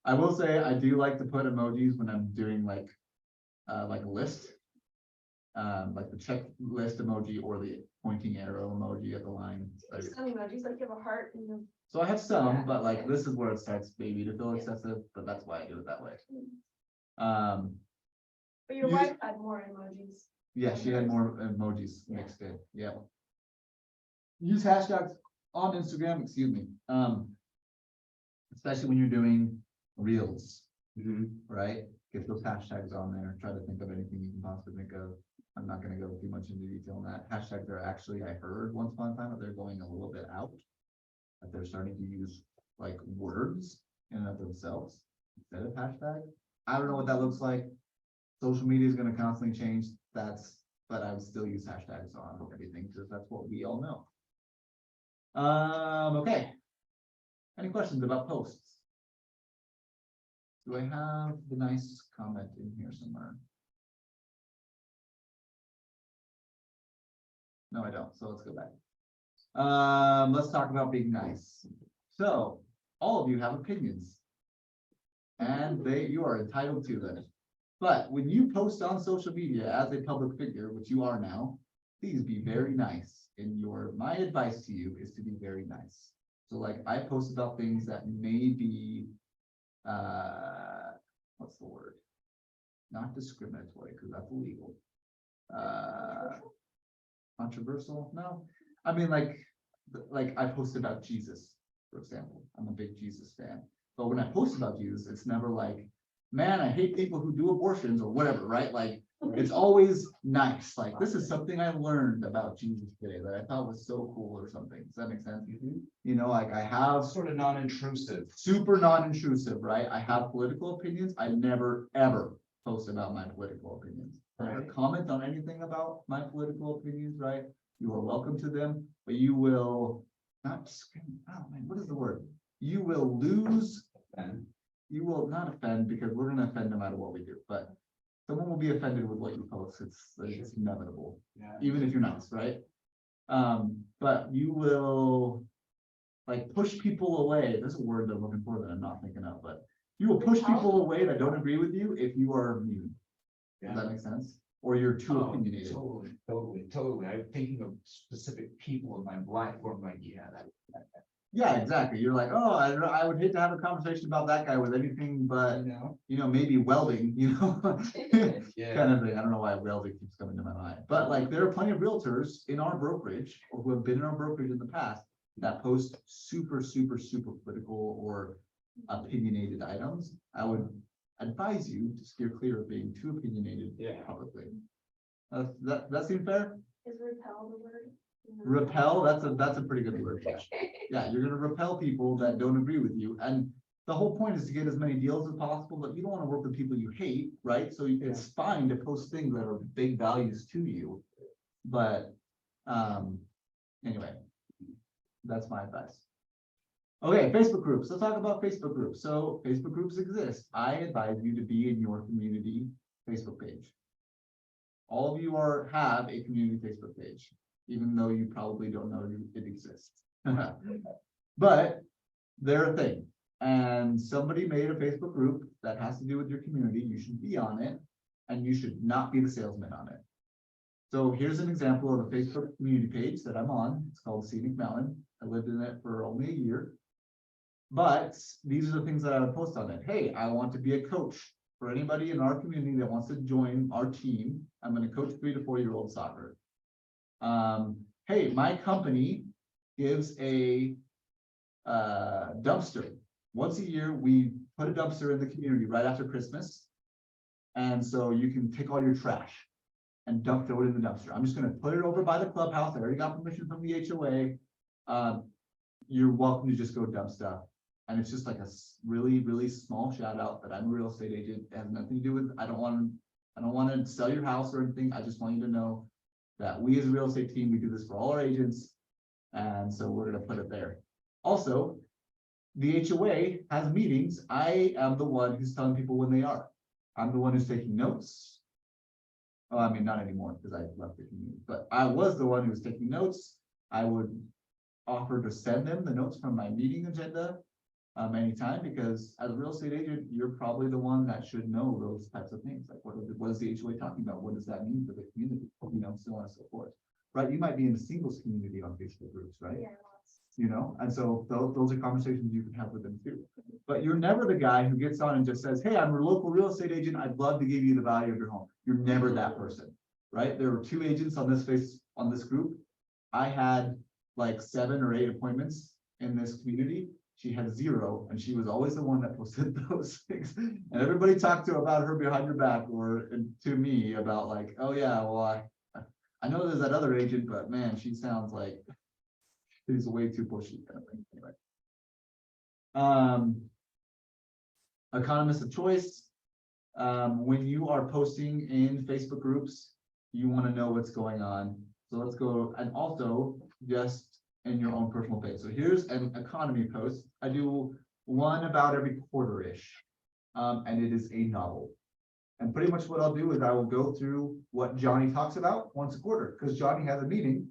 Speaker 1: I will say I do like to put emojis when I'm doing like a list. Like the checklist emoji or the pointing arrow emoji at the line.
Speaker 3: Some emojis, like you have a heart and
Speaker 1: So I have some,
Speaker 3: Yeah.
Speaker 1: but like, this is where it starts maybe to feel excessive, but that's why I do it that way.
Speaker 3: But your
Speaker 1: You-
Speaker 3: wife had more emojis.
Speaker 1: Yeah, she had more emojis mixed in, yeah. Use hashtags on Instagram, excuse me, especially when you're doing reels, right? Get those hashtags on there, try to think of anything you can possibly think of. I'm not gonna go too much into detail on that. Hashtags are actually, I heard once upon a time that they're going a little bit out. That they're starting to use like words in and of themselves instead of hashtag. I don't know what that looks like. Social media is gonna constantly change, but I would still use hashtags on everything, because that's what we all know. Okay. Any questions about posts? Do I have the nice comment in here somewhere? No, I don't, so let's go back. Let's talk about being nice. So, all of you have opinions. And you are entitled to them. But when you post on social media as a public figure, which you are now, please be very nice. My advice to you is to be very nice. So like I post about things that may be, what's the word? Not discriminatory, because that's illegal. Controversial? No. I mean, like I posted about Jesus, for example. I'm a big Jesus fan. But when I post about Jesus, it's never like, man, I hate people who do abortions or whatever, right? Like, it's always nice. Like, this is something I learned about Jesus today that I thought was so cool or something. Does that make sense? You know, like I have
Speaker 2: Sort of non-intrusive.
Speaker 1: super non-intrusive, right? I have political opinions. I never, ever post about my political opinions. Or comment on anything about my political opinions, right? You are welcome to them, but you will not discriminate. Oh man, what is the word? You will lose. You will not offend, because we're gonna offend no matter what we do, but someone will be offended with what you post. It's inevitable,
Speaker 2: Yeah.
Speaker 1: even if you're nice, right? But you will like push people away. There's a word that I'm looking for that I'm not thinking of, but you will push people away that don't agree with you if you are mean. Does that make sense? Or you're too
Speaker 2: Oh,
Speaker 1: opinionated.
Speaker 2: Totally. I'm thinking of specific people in my life where I'm like, yeah, that.
Speaker 1: Yeah, exactly. You're like, oh, I would hate to have a conversation about that guy with anything but, maybe welding,
Speaker 2: Yeah.
Speaker 1: kind of thing. I don't know why welding keeps coming to my mind, but like there are plenty of realtors in our brokerage or who have been in our brokerage in the past that post super political or opinionated items. I would advise you to steer clear of being too opinionated publicly. That seem fair?
Speaker 3: Is repel the word?
Speaker 1: Repel, that's a pretty good word. Yeah, you're gonna repel people that don't agree with you, and the whole point is to get as many deals as possible, but you don't want to work with people you hate, right? So it's fine to post things that are big values to you, but anyway, that's my advice. Okay, Facebook groups. Let's talk about Facebook groups. So Facebook groups exist. I advise you to be in your community Facebook page. All of you have a community Facebook page, even though you probably don't know it exists. But they're a thing. And somebody made a Facebook group that has to do with your community. You should be on it, and you should not be the salesman on it. So here's an example of a Facebook community page that I'm on. It's called Scenic Mountain. I lived in it for only a year. But these are the things that I would post on it. Hey, I want to be a coach for anybody in our community that wants to join our team. I'm going to coach 3 to 4 year old soccer. Hey, my company gives a dumpster. Once a year, we put a dumpster in the community right after Christmas. And so you can take all your trash and throw it in the dumpster. I'm just going to put it over by the clubhouse. I already got permission from the HOA. You're welcome to just go dump stuff. And it's just like a really small shout out that I'm a real estate agent. It has nothing to do with, I don't want to sell your house or anything. I just want you to know that we as a real estate team, we do this for all our agents. And so we're going to put it there. Also, the HOA has meetings. I am the one who's telling people when they are. I'm the one who's taking notes. Oh, I mean, not anymore because I left the community, but I was the one who was taking notes. I would offer to send them the notes from my meeting agenda anytime, because as a real estate agent, you're probably the one that should know those types of things. Like what is the HOA talking about? What does that mean for the community? So on and so forth. Right? You might be in a singles community on Facebook groups, right?
Speaker 3: Yeah.
Speaker 1: you know, and so those are conversations you can have with them too. But you're never the guy who gets on and just says, hey, I'm a local real estate agent. I'd love to give you the value of your home. You're never that person, right? There were 2 agents on this group. I had like 7 or 8 appointments in this community. She had 0, and she was always the one that posted those things. And everybody talked to about her behind your back, or to me about like, oh yeah, well, I know there's that other agent, but man, she sounds like she's way too pushy kind of thing. Anyway. Economist of choice. When you are posting in Facebook groups, you want to know what's going on. So let's go, and also just in your own personal page. So here's an economy post. I do one about every quarter-ish, and it is a novel. And pretty much what I'll do is I will go through what Johnny talks about once a quarter, because Johnny has a meeting,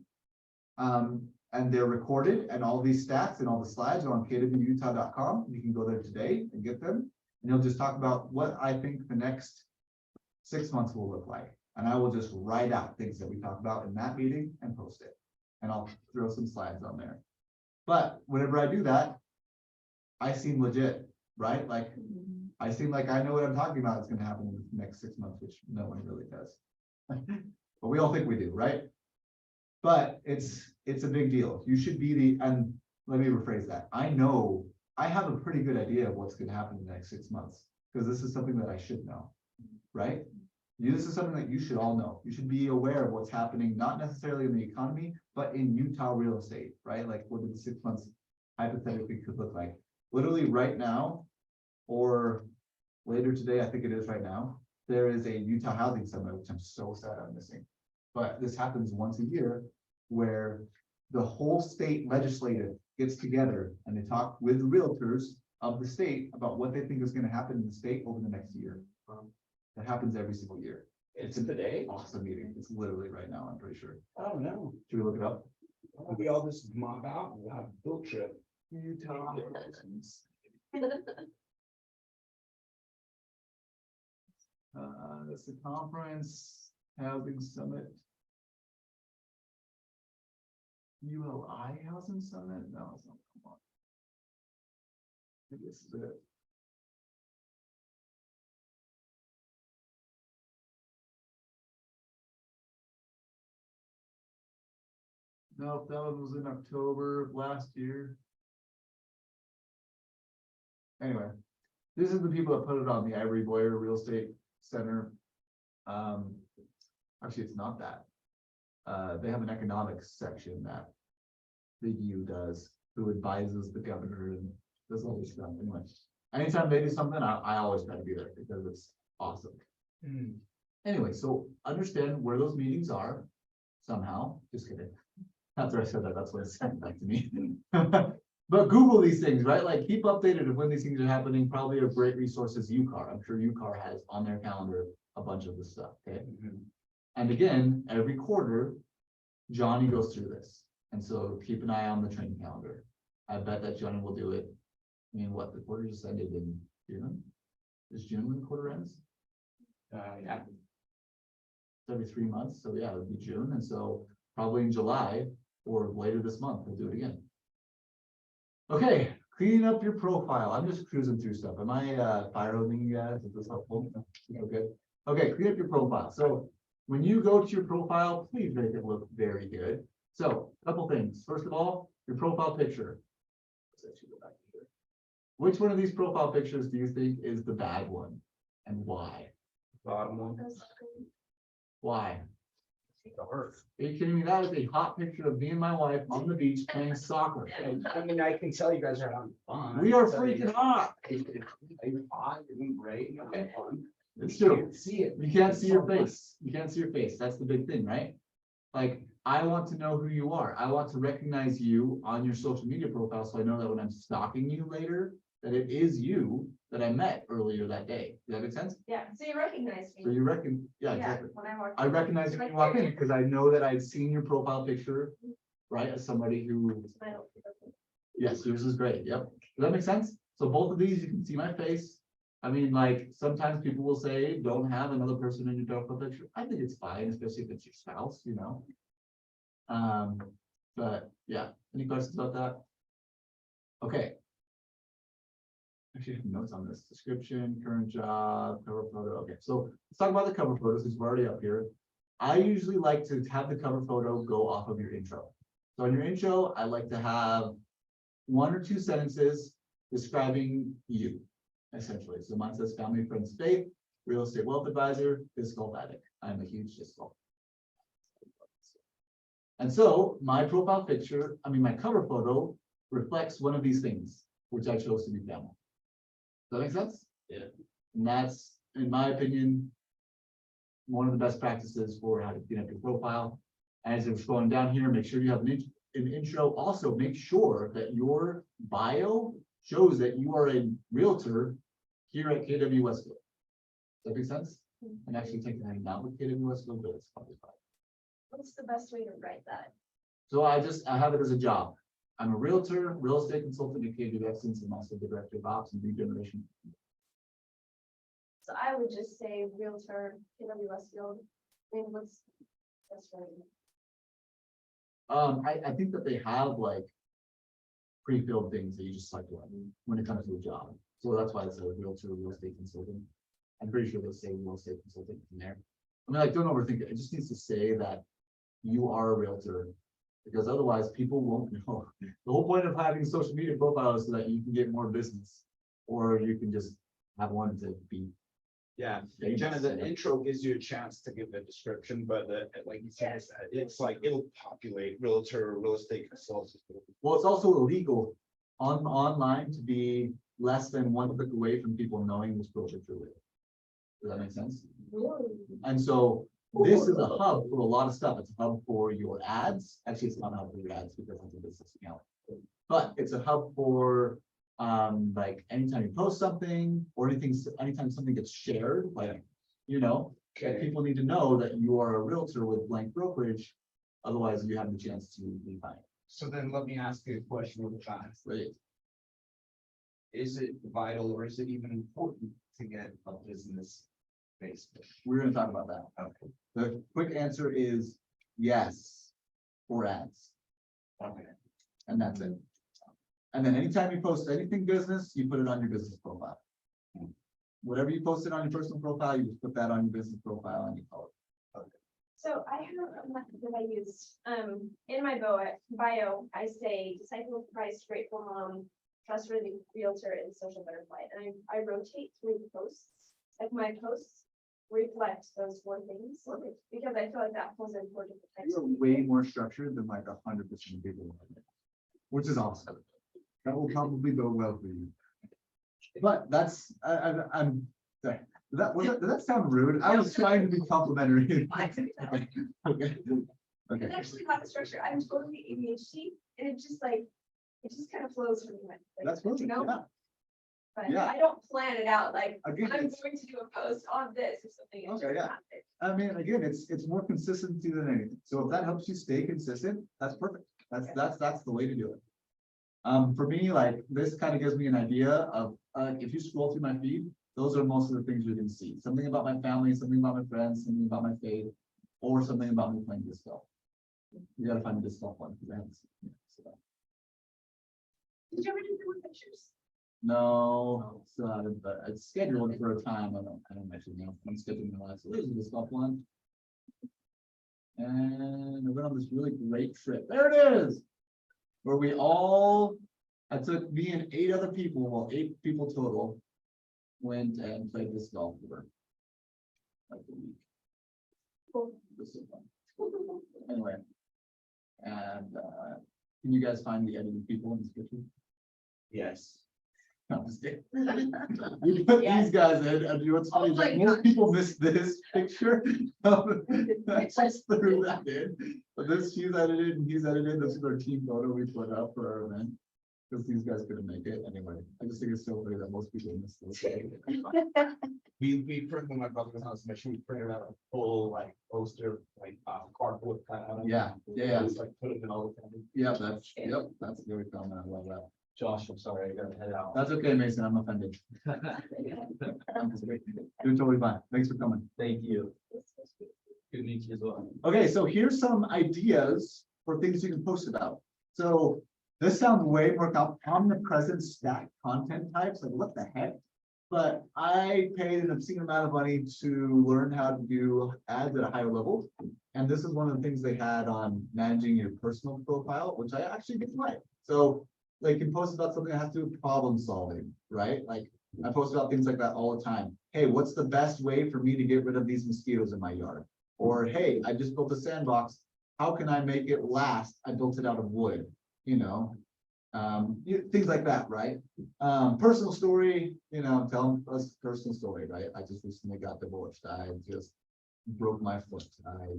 Speaker 1: and they're recorded, and all these stats and all the slides are on kwutah.com. You can go there today and get them, and he'll just talk about what I think the next 6 months will look like. And I will just write out things that we talk about in that meeting and post it. And I'll throw some slides on there. But whenever I do that, I seem legit, right? Like, I seem like I know what I'm talking about is going to happen in the next 6 months, which no one really does. But we all think we do, right? But it's a big deal. You should be and let me rephrase that. I know I have a pretty good idea of what's going to happen in the next 6 months, because this is something that I should know, right? This is something that you should all know. You should be aware of what's happening, not necessarily in the economy, but in Utah real estate, right? Like what the 6 months hypothetically could look like. Literally right now, or later today, I think it is right now, there is a Utah Housing Summit, which I'm so sad I'm missing. But this happens once a year, where the whole state legislative gets together and they talk with realtors of the state about what they think is going to happen in the state over the next year. That happens every single year.
Speaker 2: It's today.
Speaker 1: Awesome meeting. It's literally right now, I'm pretty sure.
Speaker 2: Oh, no.
Speaker 1: Should we look it up?
Speaker 2: We all just mob out and we'll have a field trip.
Speaker 1: Utah. That's the conference, housing summit. ULI housing summit? No, it's not. Come on. Maybe this is it. No, that one was in October of last year. Anyway, this is the people that put it on the Ivory Boyer Real Estate Center. Actually, it's not that. They have an economics section that Big U does, who advises the governor and does all this stuff. Anyway, anytime they do something, I always try to be there because it's awesome. Anyway, so understand where those meetings are somehow. Just kidding. After I said that, that's what it sounded like to me. But Google these things, right? Like keep updated of when these things are happening. Probably a great resource is UCAR. I'm sure UCAR has on their calendar a bunch of this stuff. Okay. And again, every quarter, Johnny goes through this. And so keep an eye on the training calendar. I bet that Johnny will do it. I mean, what the quarter just ended in June? Is June when the quarter ends?
Speaker 2: Yeah.
Speaker 1: It's every 3 months. So yeah, it would be June. And so probably in July or later this month, we'll do it again. Okay, cleaning up your profile. I'm just cruising through stuff. Am I fire hosing you guys? Is this helpful? Okay. Okay, clean up your profile. So when you go to your profile, please make it look very good. So a couple things. First of all, your profile picture. Which one of these profile pictures do you think is the bad one? And why?
Speaker 2: Bottom one.
Speaker 1: Why?
Speaker 2: The earth.
Speaker 1: Are you kidding me? That is a hot picture of me and my wife on the beach playing soccer.
Speaker 2: I mean, I can tell you guys are having fun.
Speaker 1: We are freaking hot.
Speaker 2: You're hot, you're doing great, you're having fun.
Speaker 1: It's
Speaker 2: You
Speaker 1: true.
Speaker 2: can't see it.
Speaker 1: You can't see your face. You can't see your face. That's the big thing, right? Like, I want to know who you are. I want to recognize you on your social media profile. So I know that when I'm stalking you later, that it is you that I met earlier that day. Does that make sense?
Speaker 3: Yeah, so you recognize me.
Speaker 1: So you reckon, yeah,
Speaker 3: Yeah,
Speaker 1: exactly.
Speaker 3: when I walk.
Speaker 1: I recognize you when you walk in because I know that I've seen your profile picture, right? As somebody who, yes, yours is great. Yep. Does that make sense? So both of these, you can see my face. I mean, like, sometimes people will say, don't have another person in your profile picture. I think it's fine, especially if it's your spouse, you know? But yeah, any questions about that? Okay. Actually, I have notes on this, description, current job, cover photo, okay, so let's talk about the cover photos, since we're already up here. I usually like to have the cover photo go off of your intro. So in your intro, I like to have 1 or 2 sentences describing you, essentially. So mine says family, friends, faith, real estate wealth advisor, fiscal addict. I'm a huge fiscal. And so my profile picture, my cover photo reflects one of these things, which I chose to be family. Does that make sense?
Speaker 4: Yeah.
Speaker 1: And that's, in my opinion, one of the best practices for how to clean up your profile. As you're scrolling down here, make sure you have an intro. Also, make sure that your bio shows that you are a realtor here at KW Westfield. Does that make sense? I'm actually taking that out with KW Westfield, but it's probably fine.
Speaker 3: What's the best way to write that?
Speaker 1: So I have it as a job. I'm a realtor, real estate consultant at KW Essence, and also the director of ops and lead generation.
Speaker 3: So I would just say realtor, KW Westfield. I mean, what's best for you?
Speaker 1: I think that they have like pre-filled things that you just select when it comes to a job. So that's why it's a realtor, real estate consultant. I'm pretty sure they'll say real estate consultant in there. Don't overthink it. It just needs to say that you are a realtor, because otherwise people won't know. The whole point of having a social media profile is so that you can get more business, or you can just have one to be.
Speaker 2: Yeah, kind of the intro gives you a chance to give a description, but like you said, it's like it'll populate realtor, real estate consultant.
Speaker 1: Well, it's also illegal online to be less than 1 click away from people knowing this project you're with. Does that make sense? And so this is a hub for a lot of stuff. It's a hub for your ads. Actually, it's not a hub for your ads because it's a business account. But it's a hub for like anytime you post something or anytime something gets shared, like, that people need to know that you are a realtor with blank brokerage. Otherwise, you have the chance to be fined.
Speaker 2: So then let me ask you a question with that.
Speaker 1: Right.
Speaker 2: Is it vital or is it even important to get a business Facebook?
Speaker 1: We're going to talk about that.
Speaker 2: Okay.
Speaker 1: The quick answer is yes, for ads.
Speaker 2: Okay.
Speaker 1: And that's it. And then anytime you post anything business, you put it on your business profile. Whatever you posted on your personal profile, you just put that on your business profile and you call it.
Speaker 3: So I have a method that I use, in my bio, I say disciple of Christ, grateful mom, trustworthy realtor, and social butterfly. And I rotate through the posts. Like my posts reflect those 4 things, because I feel like that pulls in 4 different types.
Speaker 1: You're way more structured than like 100% of people, which is awesome. That will probably go well for you. But that's, I'm sorry. Did that sound rude? I was trying to be complimentary. Okay. Okay.
Speaker 3: It's actually not the structure. I'm totally ADHD, and it just kind of flows for me. Like,
Speaker 1: That's perfect. Yeah.
Speaker 3: But
Speaker 1: Yeah.
Speaker 3: I don't plan it out like
Speaker 1: Again,
Speaker 3: I'm
Speaker 1: it's-
Speaker 3: going to do a post on this or something. It's
Speaker 1: Okay,
Speaker 3: just
Speaker 1: yeah.
Speaker 3: happens.
Speaker 1: Again, it's more consistency than anything. So if that helps you stay consistent, that's perfect. That's the way to do it. For me, like this kind of gives me an idea of if you scroll through my feed, those are most of the things you're going to see. Something about my family, something about my friends, something about my faith, or something about me playing disc golf. You gotta find the disc golf one. Because I haven't seen it, so.
Speaker 3: Did you ever do the pictures?
Speaker 1: No, but it's scheduled for a time. I don't actually know. I'm scheduling the last. So there's the stuff one. And I went on this really great trip. There it is. Where I took me and 8 other people, well, 8 people total, went and played this golf for like a week.
Speaker 3: Cool.
Speaker 1: This is fun. Anyway. And can you guys find the editing people in this picture?
Speaker 2: Yes.
Speaker 1: No, I'm just kidding. We put these guys in, and what's funny is that most people miss this picture. I just threw that in, but this she's edited and he's edited. This is our team photo we put up for our event. Because these guys couldn't make it anyway. I just think it's so funny that most people miss this.
Speaker 2: We printed in my brother's house, make sure we printed out a full like poster, like cardboard kind of.
Speaker 1: Yeah.
Speaker 2: Just like put it in all the time.
Speaker 1: That's the way we found that. I love that.
Speaker 4: Josh, I'm sorry, I gotta head out.
Speaker 1: That's okay, Mason. I'm offended. I'm just kidding. You're totally fine. Thanks for coming.
Speaker 4: Thank you. Good to meet you as well.
Speaker 1: Okay, so here's some ideas for things you can post about. So This sounds way more omnipresent stack content types, like what the heck? But I paid an obscene amount of money to learn how to do ads at a higher level. And this is one of the things they had on managing your personal profile, which I actually didn't like. So they can post about something that has to do with problem solving, right? Like I post about things like that all the time. Hey, what's the best way for me to get rid of these mosquitoes in my yard? Or, hey, I just built a sandbox. How can I make it last? I built it out of wood, things like that, right? Personal story, tell us personal story, right? I just recently got divorced. I just broke my foot,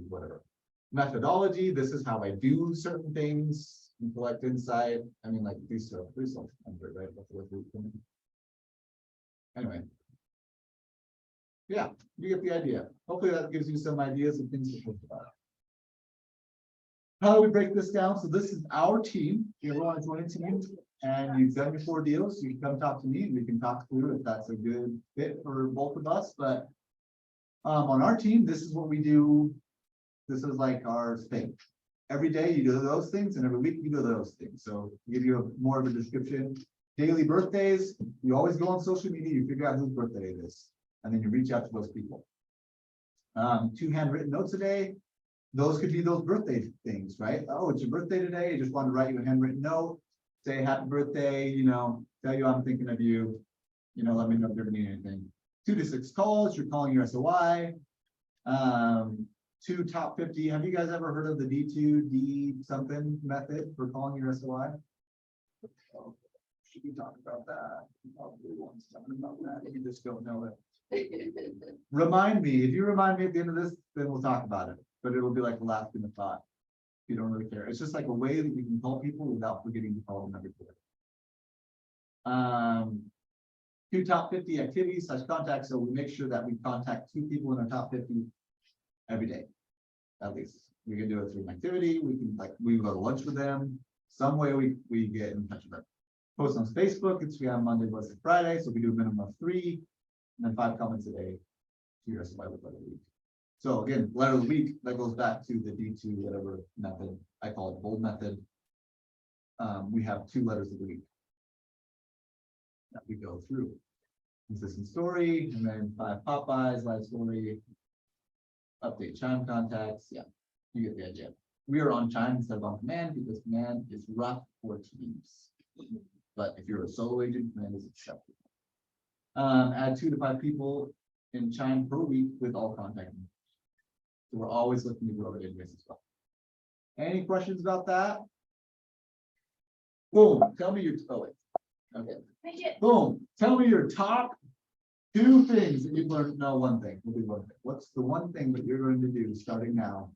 Speaker 1: whatever. Methodology, this is how I do certain things, collect insight. I mean, like these are pretty self-explanatory, right? That's what we're doing. Anyway. Yeah, you get the idea. Hopefully that gives you some ideas of things to think about. How do we break this down? So this is our team. If you ever want to join a team and you've done your 4 deals, you can come talk to me and we can talk through if that's a good fit for both of us. But on our team, this is what we do. This is like our thing. Every day you do those things and every week you do those things. So to give you more of a description, daily birthdays, you always go on social media, you figure out whose birthday it is, and then you reach out to those people. 2 handwritten notes a day. Those could be those birthday things, right? Oh, it's your birthday today. I just want to write you a handwritten note, say happy birthday, tell you I'm thinking of you, let me know if you ever need anything. 2 to 6 calls, you're calling your SOI. 2 top 50. Have you guys ever heard of the D2D something method for calling your SOI? Oh, should we talk about that? Probably wants something about that. You just don't know it. Remind me. If you remind me at the end of this, then we'll talk about it. But it'll be like the last in the thought. You don't really care. It's just like a way that you can call people without forgetting to call them every day. 2 top 50 activities / contacts. So we make sure that we contact 2 people in our top 50 every day. At least we can do it through an activity. We can go to lunch with them. Some way we get in touch with them. Post on Facebook, Instagram, Monday, Wednesday, Friday. So we do a minimum of 3 and then 5 comments a day to your SOI with letter of the week. So again, letter of the week, that goes back to the D2 whatever method. I call it bold method. We have 2 letters of the week that we go through. Consistent story, and then 5 Popeyes, live story, update Chime contacts. Yeah, you get the idea. We are on Chime instead of on Command because Command is rough for teams. But if you're a solo agent, Command is acceptable. Add 2 to 5 people in Chime per week with all contact. So we're always looking to grow our database as well. Any questions about that? Boom. Tell me your okay. Boom. Tell me your top 2 things that you've learned. No, 1 thing. We'll do 1 thing. What's the 1 thing that you're going to do starting now?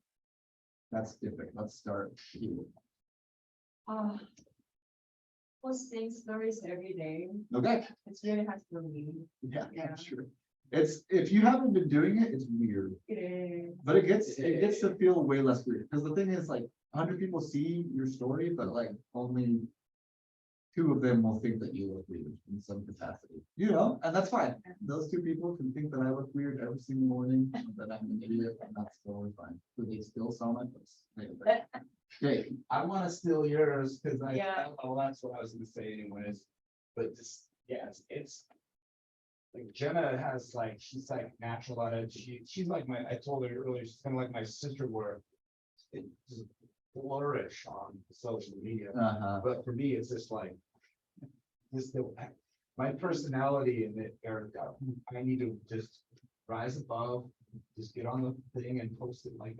Speaker 1: That's different. Let's start here.
Speaker 7: Posting stories every day.
Speaker 1: Okay.
Speaker 7: It's really hard for me.
Speaker 1: Yeah,
Speaker 7: Yeah.
Speaker 1: sure. It's if you haven't been doing it, it's weird.
Speaker 7: It is.
Speaker 1: But it gets to feel way less weird because the thing is like 100 people see your story, but like only 2 of them will think that you look weird in some capacity, and that's fine. Those 2 people can think that I look weird every single morning, that I'm an idiot, and that's totally fine. So they still saw my posts. Okay.
Speaker 2: I want to steal yours because
Speaker 7: Yeah.
Speaker 2: that's what I was gonna say anyways. But just, it's like Jenna has she's like natural at it. She's like I told her earlier, she's kind of like my sister where it just flourish on social media. But for me, it's just like my personality in it, Erica. I need to just rise above, just get on the thing and post it like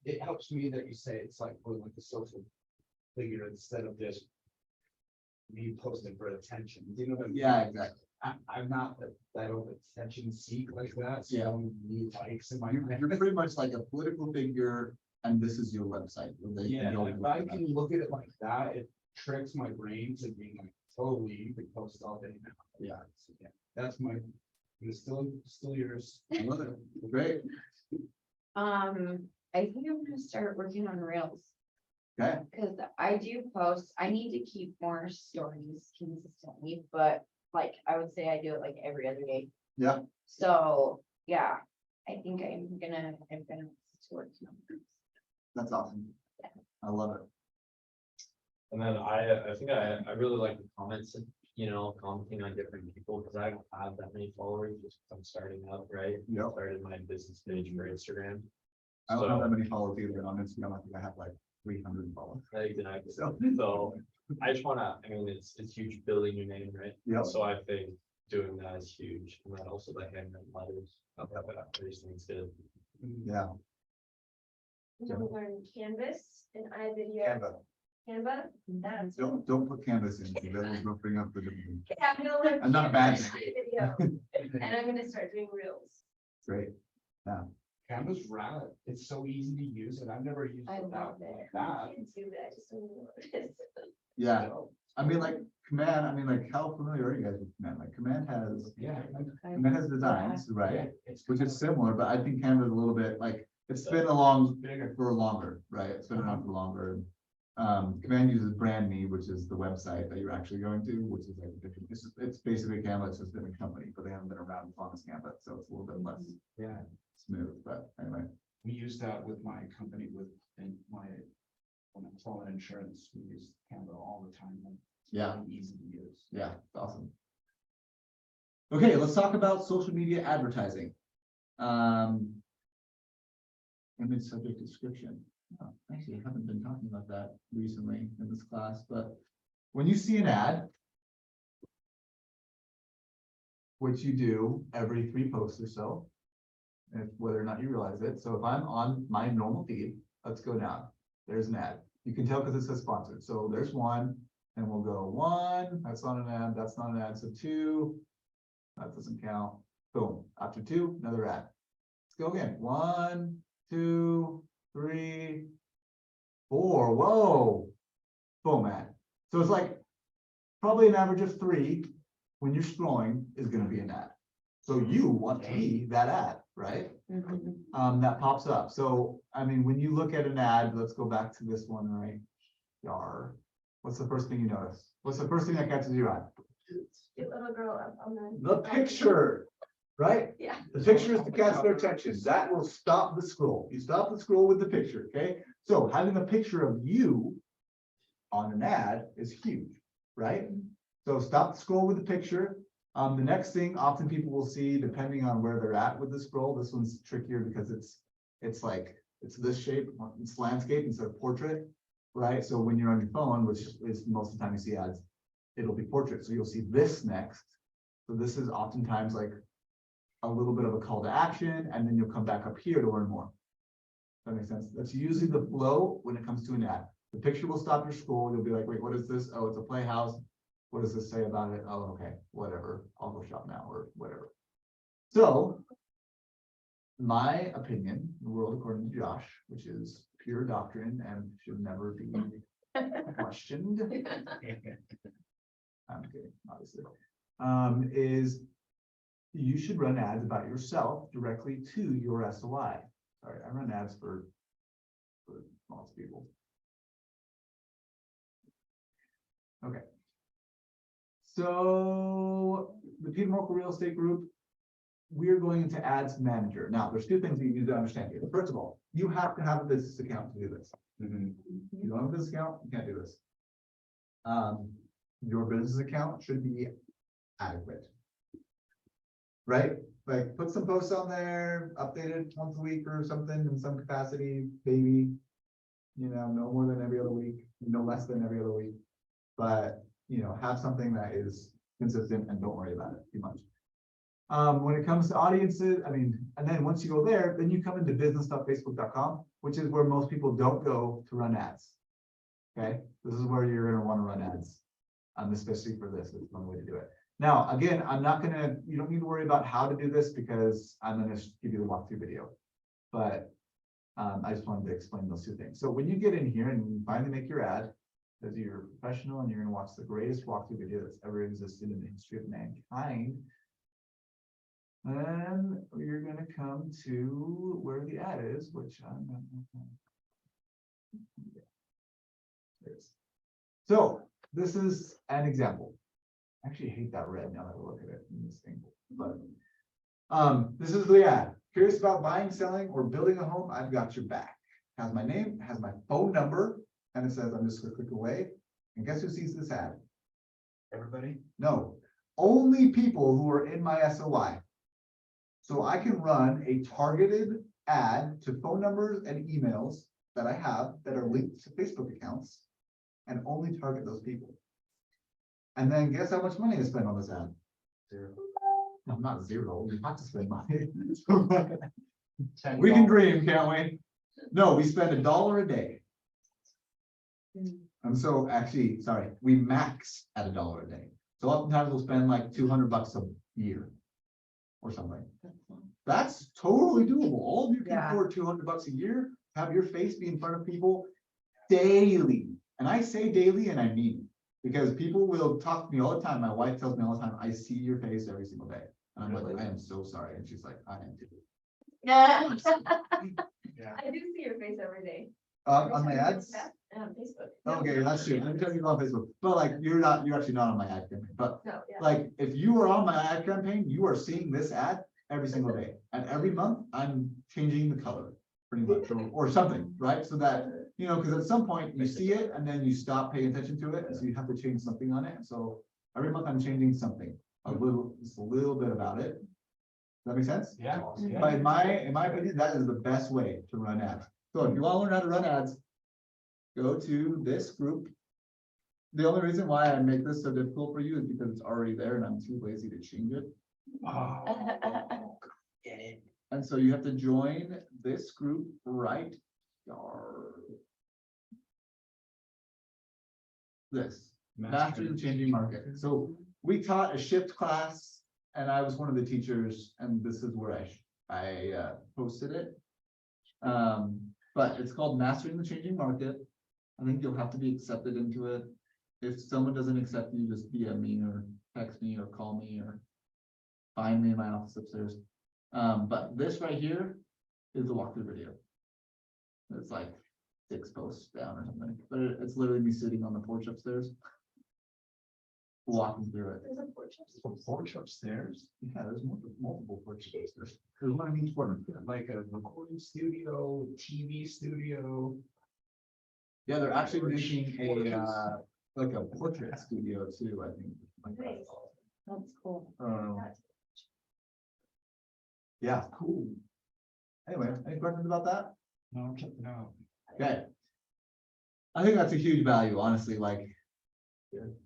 Speaker 2: it helps me that you say it's like we're like a social figure instead of just me posting for attention. You know what I mean?
Speaker 1: Yeah, exactly.
Speaker 2: I'm not that of attention seek like that. So
Speaker 1: Yeah.
Speaker 2: I don't need likes in my
Speaker 1: You're pretty much like a political figure, and this is your website.
Speaker 2: if I can look at it like that, it tricks my brain to being like, totally, you can post all day now.
Speaker 1: Yeah.
Speaker 2: So, that's my, it's still yours.
Speaker 1: I love it. Great.
Speaker 8: I think I'm gonna start working on Reels.
Speaker 1: Okay.
Speaker 8: Cause I do post, I need to keep more stories consistently, but like, I would say I do it like every other day.
Speaker 1: Yeah.
Speaker 8: So, yeah, I think I'm gonna to work on Reels.
Speaker 1: That's awesome. I love it.
Speaker 4: And then I think I really like the comments, you know, commenting on different people, because I don't have that many followers, just 'cause I'm starting out, right?
Speaker 1: Yep.
Speaker 4: Started my business page for Instagram.
Speaker 1: I don't have
Speaker 4: So-
Speaker 1: that many followers either on Instagram. I think I have like 300 followers.
Speaker 4: Exactly.
Speaker 1: So-
Speaker 4: So I just wanna, I mean, it's huge building your name, right?
Speaker 1: Yep.
Speaker 4: So I think doing that is huge. And then also the handwritten letters. These things did.
Speaker 1: Yeah.
Speaker 3: You know, we learned Canvas and iVideo,
Speaker 1: Canva.
Speaker 3: Canva. That's.
Speaker 1: Don't put Canvas in, because that will bring up the different.
Speaker 3: Yeah, I'm gonna learn
Speaker 1: I'm not
Speaker 3: Canvas,
Speaker 1: bad.
Speaker 3: iVideo, and I'm gonna start doing reels.
Speaker 1: Great.
Speaker 2: Canva's rad. It's so easy to use and I've never used
Speaker 3: I
Speaker 2: it
Speaker 3: love
Speaker 2: that.
Speaker 3: it.
Speaker 2: That.
Speaker 3: I can do that, I just don't know what it is.
Speaker 1: Yeah, I mean, like Command, I mean, like how familiar are you guys with Command? Like Command has,
Speaker 2: Yeah.
Speaker 1: Command has designs, right?
Speaker 2: It's
Speaker 1: Which is similar, but I think Canva's a little bit like, it's been along
Speaker 2: bigger.
Speaker 1: for longer, right? It's been around for longer. Command uses Brand Me, which is the website that you're actually going to, which is like, different. It's basically Canva, it's just a different company, but they haven't been around as long as Canva, so it's a little bit less
Speaker 2: Yeah.
Speaker 1: smooth, but anyway.
Speaker 2: We use that with my company and my, when I'm selling insurance, we use Canva all the time. And it's
Speaker 1: Yeah.
Speaker 2: really easy to use.
Speaker 1: Yeah, it's awesome. Okay, let's talk about social media advertising. Image subject description. Actually, I haven't been talking about that recently in this class, but when you see an ad, which you do every 3 posts or so, and whether or not you realize it. So if I'm on my normal feed, let's go down. There's an ad. You can tell because it says sponsored. So there's one, and we'll go 1, that's not an ad, that's not an ad. So 2, that doesn't count. Boom. After 2, another ad. Let's go again. 1, 2, 3, 4. Whoa. Boom, ad. So it's like probably an average of 3 when you're scrolling is going to be an ad. So you want to be that ad, right? That pops up. So, I mean, when you look at an ad, let's go back to this one, right? Yar. What's the first thing you notice? What's the first thing that catches your eye?
Speaker 3: Cute little girl up on
Speaker 1: The picture, right?
Speaker 3: Yeah.
Speaker 1: The picture is to catch their attention. That will stop the scroll. You stop the scroll with the picture, okay? So having a picture of you on an ad is huge, right? So stop the scroll with the picture. The next thing often people will see, depending on where they're at with the scroll, this one's trickier because it's like, it's this shape, it's landscape instead of portrait, right? So when you're on your phone, which is most of the time you see ads, it'll be portrait. So you'll see this next. So this is oftentimes like a little bit of a call to action, and then you'll come back up here to learn more. That makes sense. That's usually the flow when it comes to an ad. The picture will stop your scroll. You'll be like, wait, what is this? Oh, it's a playhouse. What does this say about it? Oh, okay, whatever. I'll go shop now or whatever. So, my opinion, the world according to Josh, which is pure doctrine and should never be questioned. I'm kidding, obviously. Is you should run ads about yourself directly to your SOI. Sorry, I run ads for lots of people. Okay. So the Peter Merkel Real Estate Group, we are going into Ads Manager. Now, there's 2 things that you need to understand here. First of all, you have to have a business account to do this. If you don't have a business account, you can't do this. Your business account should be adequate. Right? Like put some posts on there, update it once a week or something in some capacity, maybe, you know, no more than every other week, no less than every other week. But, you know, have something that is consistent and don't worry about it too much. When it comes to audiences, I mean, and then once you go there, then you come into business.facebook.com, which is where most people don't go to run ads. Okay, this is where you're going to want to run ads, especially for this. It's one way to do it. Now, again, you don't need to worry about how to do this because I'm going to give you the walkthrough video. But I just wanted to explain those 2 things. So when you get in here and you finally make your ad, because you're a professional and you're going to watch the greatest walkthrough video that's ever existed in the history of mankind, and you're going to come to where the ad is, which I'm not. So this is an example. I actually hate that red now that I look at it in this angle. But this is the ad. Curious about buying, selling, or building a home? I've got your back. Has my name, has my phone number, and it says I'm just gonna click away. And guess who sees this ad?
Speaker 2: Everybody?
Speaker 1: No, only people who are in my SOI. So I can run a targeted ad to phone numbers and emails that I have that are linked to Facebook accounts and only target those people. And then guess how much money I spend on this ad?
Speaker 2: Zero.
Speaker 1: No, not zero, you have to spend money.
Speaker 2: $10.
Speaker 1: We can dream, can't we? No, we spend $1 a day. And so actually, sorry, we max at $1 a day. So oftentimes we'll spend like $200 a year or something. That's totally doable. All of you can
Speaker 7: Yeah.
Speaker 1: afford $200 a year, have your face be in front of people daily. And I say daily and I mean it. Because people will talk to me all the time. My wife tells me all the time, I see your face every single day. And I'm like, I am so sorry. And she's like, I am too.
Speaker 3: Yeah.
Speaker 2: Yeah.
Speaker 3: I do see your face every day.
Speaker 1: On my ads?
Speaker 3: And on Facebook.
Speaker 1: Okay, that's true. Let me tell you on Facebook. But like, you're actually not on my ad campaign. But
Speaker 3: No, yeah.
Speaker 1: like, if you are on my ad campaign, you are seeing this ad every single day. And every month, I'm changing the color pretty much, or something, right? So that, because at some point you see it and then you stop paying attention to it. And so you have to change something on it. So every month I'm changing something, just a little bit about it. Does that make sense?
Speaker 2: Yeah.
Speaker 1: But in my opinion, that is the best way to run ads. So if you want to learn how to run ads, go to this group. The only reason why I make this so difficult for you is because it's already there and I'm too lazy to change it.
Speaker 2: Oh, get it.
Speaker 1: And so you have to join this group right here. This, Mastering the Changing Market. So we taught a shift class and I was one of the teachers and this is where I posted it. But it's called Mastering the Changing Market. I think you'll have to be accepted into it. If someone doesn't accept you, just DM me or text me or call me or find me in my office upstairs. But this right here is the walkthrough video. It's like 6 posts down or something, but it's literally me sitting on the porch upstairs. Walking through it.
Speaker 3: There's a porch upstairs.
Speaker 2: A porch upstairs,
Speaker 1: Yeah, there's multiple porches upstairs. There's one in each corner.
Speaker 2: like a recording studio, TV studio.
Speaker 1: Yeah, they're actually making a like a portrait studio too, I think.
Speaker 3: Nice.
Speaker 8: That's cool.
Speaker 1: Yeah, cool. Anyway, any questions about that?
Speaker 2: No, check it out.
Speaker 1: Okay. I think that's a huge value, honestly, like.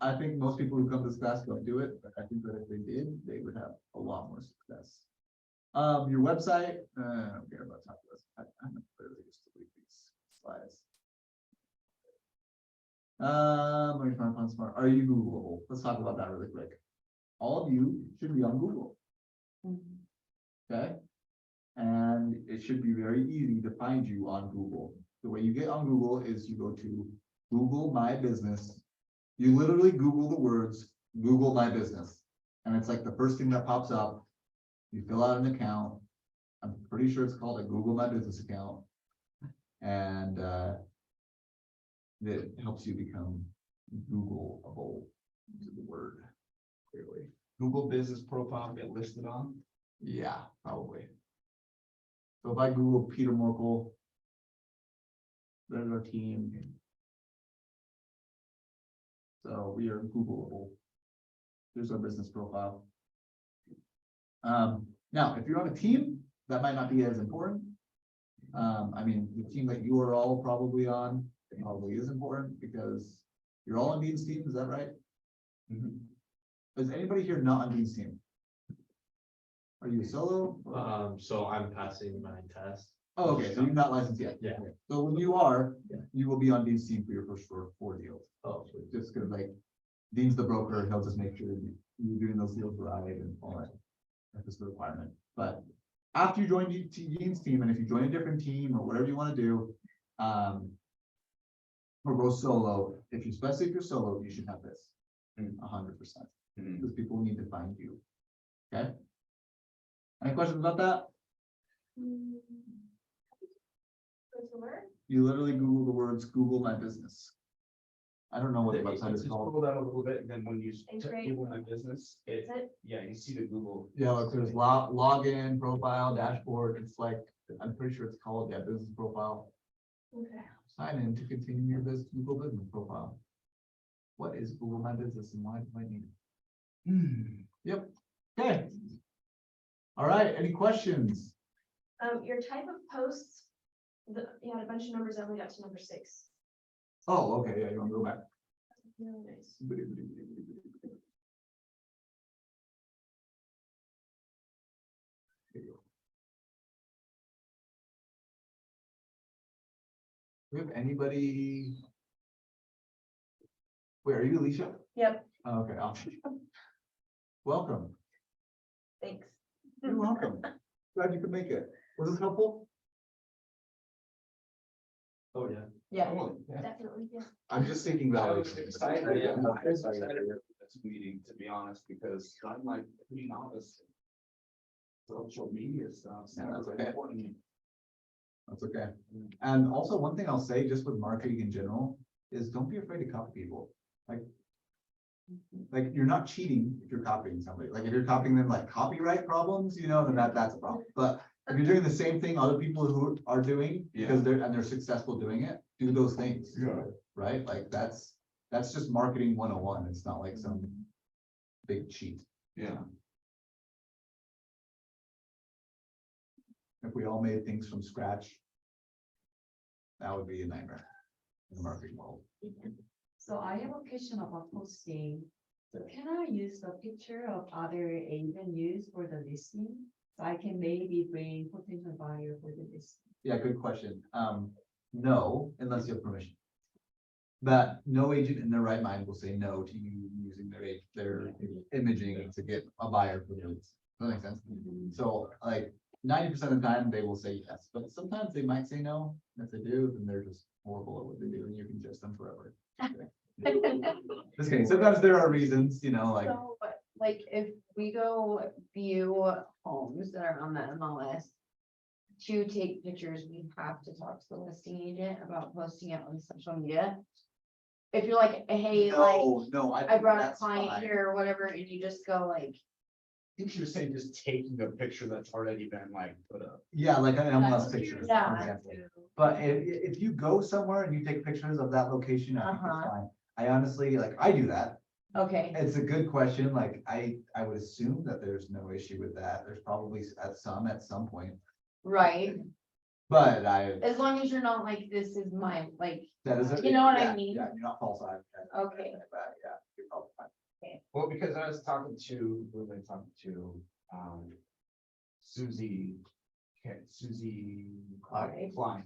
Speaker 1: I think most people who come to this class don't do it, but I think that if they did, they would have a lot more success. Your website, I don't care about top of this. I'm clearly used to read these slides. Let me find smart. Are you Googleable? Let's talk about that really quick. All of you should be on Google. Okay. And it should be very easy to find you on Google. The way you get on Google is you go to Google My Business. You literally Google the words, Google My Business. And it's like the first thing that pops up. You fill out an account. I'm pretty sure it's called a Google My Business account. And it helps you become Googleable, is the word, clearly.
Speaker 2: Google business profile get listed on.
Speaker 1: Yeah, probably. So if I Google Peter Merkel, there's our team. So we are Googleable. There's our business profile. Now, if you're on a team, that might not be as important. I mean, the team that you are all probably on, it probably is important because you're all on Dean's team, is that right? Is anybody here not on Dean's team? Are you a solo?
Speaker 4: So I'm passing my test.
Speaker 1: Oh, okay, so you're not licensed yet.
Speaker 4: Yeah.
Speaker 1: Okay. So when you are,
Speaker 4: Yeah.
Speaker 1: you will be on Dean's team for your first four deals.
Speaker 4: Oh, sweet.
Speaker 1: Just because like Dean's the broker, he'll just make sure you're doing those deals right and all that. That's just the requirement. But after you join Dean's team, and if you join a different team or whatever you want to do, or go solo, especially if you're solo, you should have this 100%. Because people need to find you. Okay. Any questions about that? You literally Google the words Google My Business. I don't know what the website is called.
Speaker 2: Scroll down a little bit, and then when you
Speaker 3: And
Speaker 2: check
Speaker 3: create-
Speaker 2: Google My Business,
Speaker 3: Is it?
Speaker 2: yeah, you see the Google.
Speaker 1: Yeah, like there's login, profile, dashboard. It's like, I'm pretty sure it's called, business profile.
Speaker 3: Okay.
Speaker 1: Sign in to continue your Google business profile. What is Google My Business and why do I need it? Yep, okay. All right, any questions?
Speaker 3: Your type of posts, you had a bunch of numbers, I only got to number 6.
Speaker 1: Oh, okay, yeah, you want to go back?
Speaker 3: Really nice.
Speaker 1: Here you go. We have anybody? Wait, are you Alicia?
Speaker 7: Yep,
Speaker 1: Oh, okay, awesome. Welcome.
Speaker 7: thanks.
Speaker 1: You're welcome. Glad you could make it. Was this helpful?
Speaker 4: Oh, yeah.
Speaker 7: Yeah.
Speaker 2: Totally, yeah.
Speaker 3: Definitely, yeah.
Speaker 1: I'm just thinking
Speaker 2: I
Speaker 1: about
Speaker 2: was
Speaker 1: it.
Speaker 2: excited,
Speaker 4: Yeah.
Speaker 2: I was excited for this meeting, to be honest, because I'm like pretty novice. in Social media stuff.
Speaker 1: Yeah, that's
Speaker 2: so
Speaker 1: okay.
Speaker 2: important.
Speaker 1: That's okay. And also one thing I'll say just with marketing in general is don't be afraid to copy people. Like you're not cheating if you're copying somebody. Like if you're copying them like copyright problems, then that's a problem. But if you're doing the same thing other people who are doing because they're successful doing it, do those things.
Speaker 2: Yeah.
Speaker 1: Right? Like that's just marketing 101. It's not like some big cheat.
Speaker 2: Yeah.
Speaker 1: If we all made things from scratch, that would be a nightmare in the marketing world.
Speaker 9: So I have a question about posting. So can I use the picture of other agent use for the listing? So I can maybe bring potential buyer for the listing.
Speaker 1: Yeah, good question. No, unless you have permission. But no agent in their right mind will say no to you using their imaging to get a buyer for their leads. Does that make sense? So like 90% of the time they will say yes, but sometimes they might say no. If they do, then they're just horrible at what they do and you can judge them forever. Just kidding. Sometimes there are reasons, like.
Speaker 8: So, but, like, if we go view homes that are on the MLS. To take pictures, we have to talk to the listing agent about posting it on social media. If you're like, hey, like,
Speaker 1: No,
Speaker 8: I
Speaker 1: think
Speaker 8: brought a
Speaker 1: that's
Speaker 8: client
Speaker 1: fine.
Speaker 8: here or whatever, and you just go like,
Speaker 2: I think you're saying just taking a picture that's already been like put up.
Speaker 1: Yeah, like an MLS
Speaker 9: That's
Speaker 1: picture.
Speaker 9: cute.
Speaker 1: for
Speaker 8: Yeah.
Speaker 1: example. But if you go somewhere and you take pictures of that location, I think it's
Speaker 8: Uh-huh.
Speaker 1: fine. I honestly, I do that.
Speaker 8: okay,
Speaker 1: It's a good question. Like, I would assume that there's no issue with that. There's probably at some point.
Speaker 8: right,
Speaker 1: But
Speaker 8: as long as you're not like, this is my, like,
Speaker 1: that is.
Speaker 8: You know what I
Speaker 1: yeah,
Speaker 8: mean?
Speaker 1: Yeah, you're not false advertising.
Speaker 8: Okay.
Speaker 1: But yeah, you're probably fine.
Speaker 2: Well, because I was talking to, Susie. Susie
Speaker 8: Alright.
Speaker 2: Klein.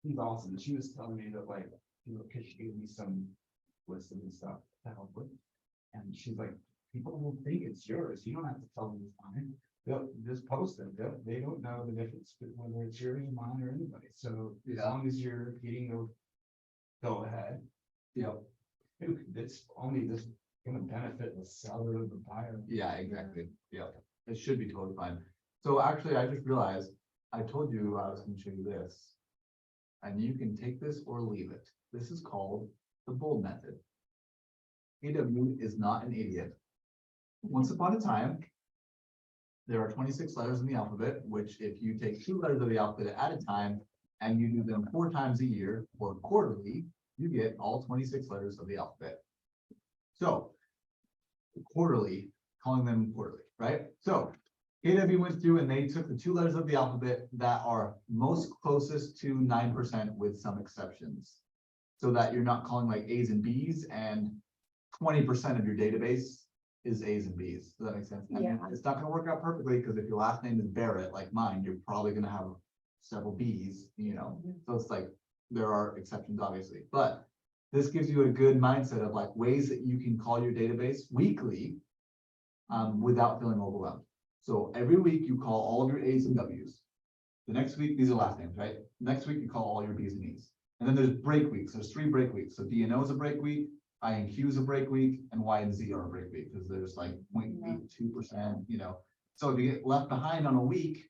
Speaker 2: She's awesome. She was telling me that cause she gave me some listings and stuff to help with. And she's like, people will think it's yours. You don't have to tell them it's mine. They'll just post it. They don't know the difference between whether it's yours or mine or anybody. So as
Speaker 1: Yeah.
Speaker 2: long as you're getting the go ahead,
Speaker 1: Yeah,
Speaker 2: it's only this gonna benefit the seller or the buyer.
Speaker 1: yeah, exactly. Yeah, it should be totally fine. So actually, I just realized, I told you I was gonna show you this. And you can take this or leave it. This is called the bold method. AW is not an idiot. Once upon a time, there are 26 letters in the alphabet, which if you take 2 letters of the alphabet at a time and you do them 4 times a year or quarterly, you get all 26 letters of the alphabet. So quarterly, calling them quarterly, right? So AW went through and they took the 2 letters of the alphabet that are most closest to 9% with some exceptions. So that you're not calling like A's and B's and 20% of your database is A's and B's. Does that make sense? I mean,
Speaker 8: Yeah.
Speaker 1: it's not gonna work out perfectly because if your last name is Berrett, like mine, you're probably gonna have several B's, So it's like, there are exceptions, obviously, but this gives you a good mindset of like ways that you can call your database weekly without feeling overwhelmed. So every week you call all of your A's and W's. The next week, these are last names, right? Next week you call all your B's and E's. And then there's break weeks. There's 3 break weeks. So DNO is a break week, I and Q is a break week, and Y and Z are a break week because there's like 0.82%, So if you get left behind on a week,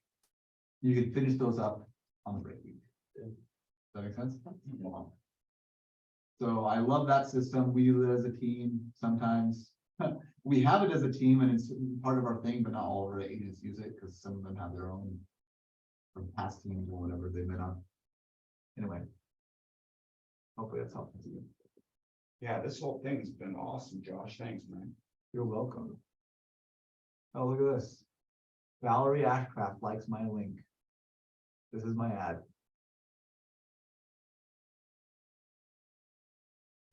Speaker 1: you can finish those up on the break week. Does that make sense? So I love that system. We use it as a team sometimes. We have it as a team and it's part of our thing, but not all of our agents use it because some of them have their own from past teams or whatever they've been on. Anyway. Hopefully that's helpful to you.
Speaker 2: Yeah, this whole thing's been awesome, Josh. Thanks, man.
Speaker 1: You're welcome. Oh, look at this. Valerie Ashcraft likes my link. This is my ad.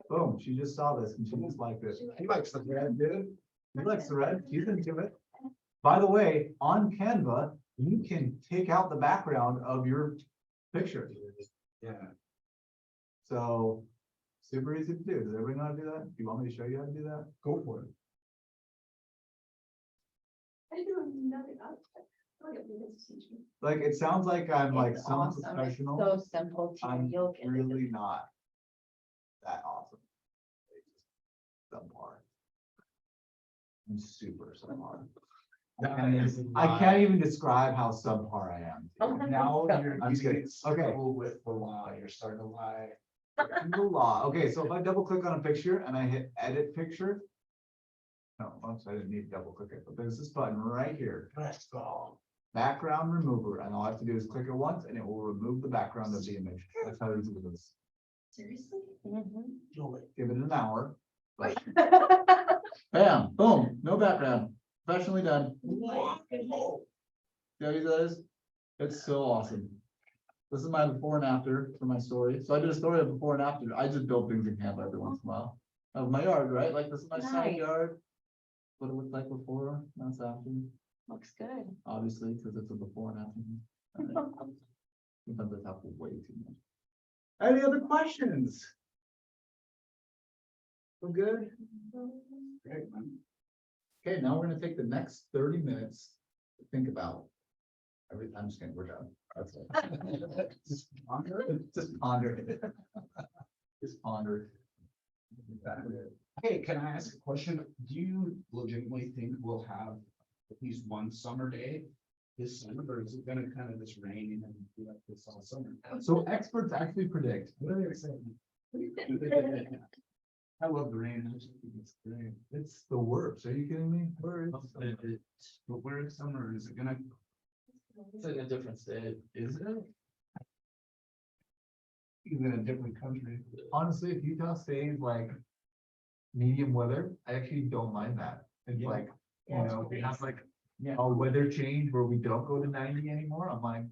Speaker 1: Boom, she just saw this and she just liked it. She likes the red, dude. She likes the red. She's into it. By the way, on Canva, you can take out the background of your picture.
Speaker 2: Yeah.
Speaker 1: So super easy to do. Does everybody know how to do that? Do you want me to show you how to do that? Go for it.
Speaker 3: I do nothing else. I don't get people to teach me.
Speaker 1: Like, it sounds like I'm like
Speaker 8: It's
Speaker 1: some
Speaker 8: awesome. It's
Speaker 1: professional.
Speaker 8: so simple to
Speaker 1: I'm
Speaker 8: you'll get it.
Speaker 1: really not that awesome. Subpar. I'm super subpar. I can't even describe how subpar I am.
Speaker 2: Now you're.
Speaker 1: I'm just kidding. Okay.
Speaker 2: With the law, you're starting to lie.
Speaker 1: The law. Okay, so if I double click on a picture and I hit edit picture. No, oops, I didn't need to double click it, but there's this button right here,
Speaker 2: Let's go.
Speaker 1: background remover, and all I have to do is click it once and it will remove the background of the image. That's how easy it is.
Speaker 3: Seriously?
Speaker 8: Mhm.
Speaker 1: Give it an hour. but- Bam, boom, no background, professionally done. See how easy that is? It's so awesome. This is my before and after for my story. So I did a story of before and after. I just build things in Canva every once in a while. Of my yard, right? Like this is my side
Speaker 8: Nice.
Speaker 1: yard. What it looked like before, that's after,
Speaker 8: Looks good.
Speaker 1: obviously, because it's a before and after. Sometimes I talk way too much. Any other questions? We're good?
Speaker 2: Great, man.
Speaker 1: Okay, now we're gonna take the next 30 minutes to think about. I'm just kidding, we're done. That's it. Just ponder it. Just ponder it. Just ponder it.
Speaker 2: Hey, can I ask a question? Do you legitimately think we'll have at least one summer day this summer, or is it gonna kind of just rain and be like this all summer?
Speaker 1: So experts actually predict.
Speaker 2: What are they saying? I love the rain. I just think it's great.
Speaker 1: It's the worst. Are you kidding me? Where is summer?
Speaker 2: But where is summer? Is it gonna,
Speaker 4: It's in a different state.
Speaker 2: is it? Even in a different country.
Speaker 1: Honestly, if Utah stays like medium weather, I actually don't mind that. It's
Speaker 2: Yeah.
Speaker 1: like, you
Speaker 8: Yeah,
Speaker 1: know,
Speaker 8: it's
Speaker 1: we have like
Speaker 2: Yeah.
Speaker 1: a weather change where we don't go to 90 anymore. I'm like,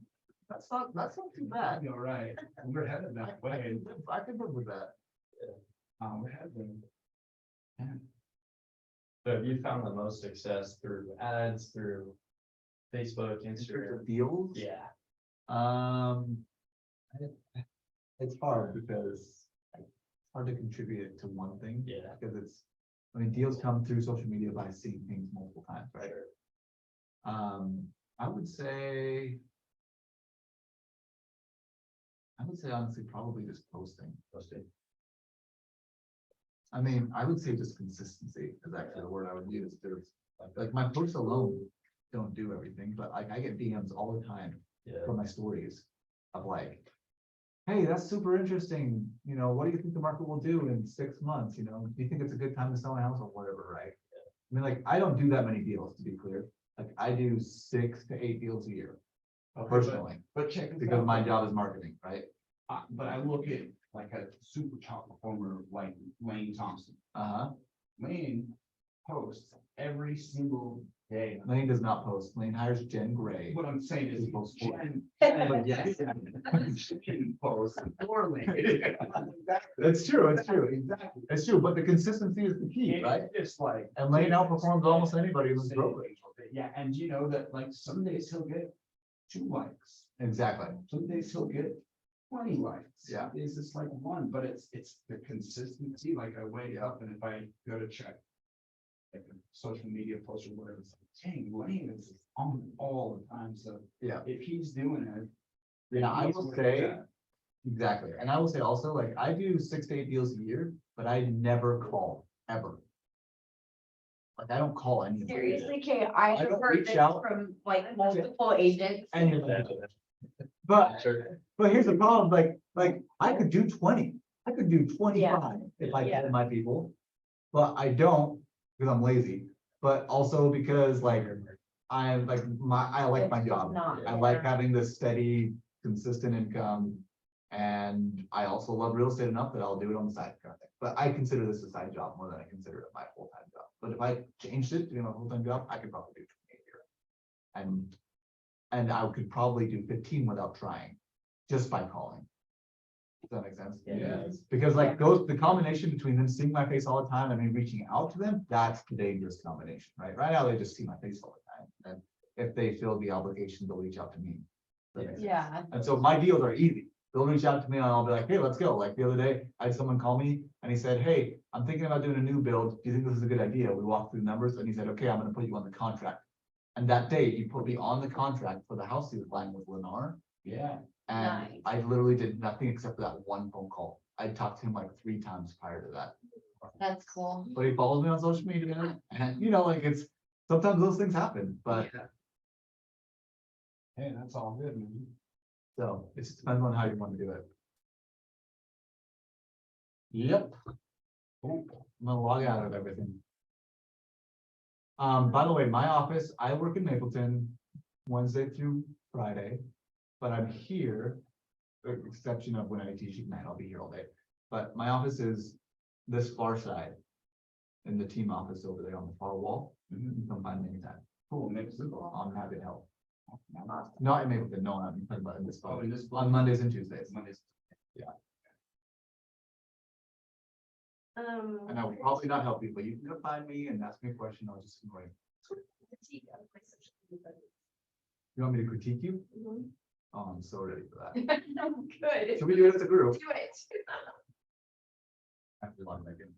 Speaker 1: that's not too bad.
Speaker 2: You're right. We're headed that way.
Speaker 1: I can live with that.
Speaker 2: We're heading.
Speaker 4: So have you found the most success through ads, through Facebook, Instagram?
Speaker 1: Deals?
Speaker 4: Yeah.
Speaker 1: It's hard because it's hard to contribute it to one thing.
Speaker 4: Yeah.
Speaker 1: Because I mean, deals come through social media by seeing things multiple times, right? I would say honestly, probably just posting. I mean, I would say just consistency is actually the word I would use. There's like my posts alone don't do everything, but like I get DMs all the time
Speaker 4: Yeah.
Speaker 1: from my stories of like, hey, that's super interesting. You know, what do you think the market will do in 6 months? You know, do you think it's a good time to sell a house or whatever, right? I mean, like, I don't do that many deals, to be clear. Like, I do 6 to 8 deals a year personally,
Speaker 2: But check this
Speaker 1: because
Speaker 2: out.
Speaker 1: my job is marketing, right?
Speaker 2: But I look at like a super top performer like Lane Thompson.
Speaker 1: Uh-huh.
Speaker 2: Lane posts every single day.
Speaker 1: Lane does not post. Lane hires Jen Gray.
Speaker 2: What I'm saying is.
Speaker 1: He posts for
Speaker 2: Jen-
Speaker 1: But yes.
Speaker 2: Jen posts for Lane.
Speaker 1: It's true, exactly. It's true, but the consistency is the key, right?
Speaker 2: It's like.
Speaker 1: And Lane outperforms almost anybody in this brokerage.
Speaker 2: Yeah, and you know that like some days he'll get 2 likes,
Speaker 1: Exactly.
Speaker 2: some days he'll get 20 likes.
Speaker 1: Yeah.
Speaker 2: Some days it's like 1, but it's the consistency, like I wake up and if I go to check. Like a social media post or whatever, it's like, dang, Lane is on all the time, so.
Speaker 1: Yeah.
Speaker 2: If he's doing it.
Speaker 1: Yeah, I
Speaker 2: he's
Speaker 1: will
Speaker 2: working
Speaker 1: say,
Speaker 2: that.
Speaker 1: exactly. And I will say also, like, I do 6 to 8 deals a year, but I never call, ever. Like, I don't call anyone.
Speaker 8: Seriously, Kay, I have
Speaker 1: don't
Speaker 8: heard
Speaker 1: reach
Speaker 8: this
Speaker 1: out.
Speaker 8: from like multiple agents.
Speaker 1: Anyone. But here's the problem, like, I could do 20, I could do 25 if I
Speaker 8: Yeah.
Speaker 1: told my people. But I don't, because I'm lazy, but also because like, I'm like, I like my
Speaker 8: It's
Speaker 1: job.
Speaker 8: not
Speaker 1: I like
Speaker 8: fair.
Speaker 1: having this steady, consistent income. And I also love real estate enough that I'll do it on the side kind of thing. But I consider this a side job more than I consider it my full-time job. But if I changed it to be my full-time job, I could probably do 28 a year. And I could probably do 15 without trying, just by calling. Does that make sense?
Speaker 2: Yeah.
Speaker 1: Because like the combination between them seeing my face all the time and me reaching out to them, that's the dangerous combination, right? Right now, they just see my face all the time. And if they feel the obligation, they'll reach out to me. That makes sense.
Speaker 8: Yeah.
Speaker 1: And so my deals are easy. They'll reach out to me and I'll be like, hey, let's go. Like the other day, I had someone call me and he said, hey, I'm thinking about doing a new build. Do you think this is a good idea? We walked through the numbers and he said, okay, I'm gonna put you on the contract. And that day, he put me on the contract for the house he was buying with Lennar.
Speaker 2: Yeah.
Speaker 1: And
Speaker 8: Nice.
Speaker 1: I literally did nothing except for that one phone call. I talked to him like 3 times prior to that.
Speaker 8: That's cool.
Speaker 1: But he follows me on social media and you know, like it's, sometimes those things happen, but
Speaker 2: Hey, that's all good, man.
Speaker 1: so it just depends on how you want to do it. Yep. I'm gonna log out of everything. By the way, my office, I work in Mapleton Wednesday through Friday, but I'm here, with the exception of when I teach at night, I'll be here all day. But my office is this far side. In the team office over there on the far wall. You can come find me anytime.
Speaker 2: Cool, makes it.
Speaker 1: I'm happy to help. Not in Mapleton, no, I'm talking about in this.
Speaker 2: Oh, in this
Speaker 1: On Mondays and Tuesdays.
Speaker 2: Mondays.
Speaker 1: And I will probably not help you, but you can come find me and ask me a question, I'll just ignore you. You want me to critique you?
Speaker 3: Mhm.
Speaker 1: Oh, I'm so ready for that.
Speaker 3: Good.
Speaker 1: Should we do it as a group?
Speaker 3: Do it.
Speaker 1: After long, Megan.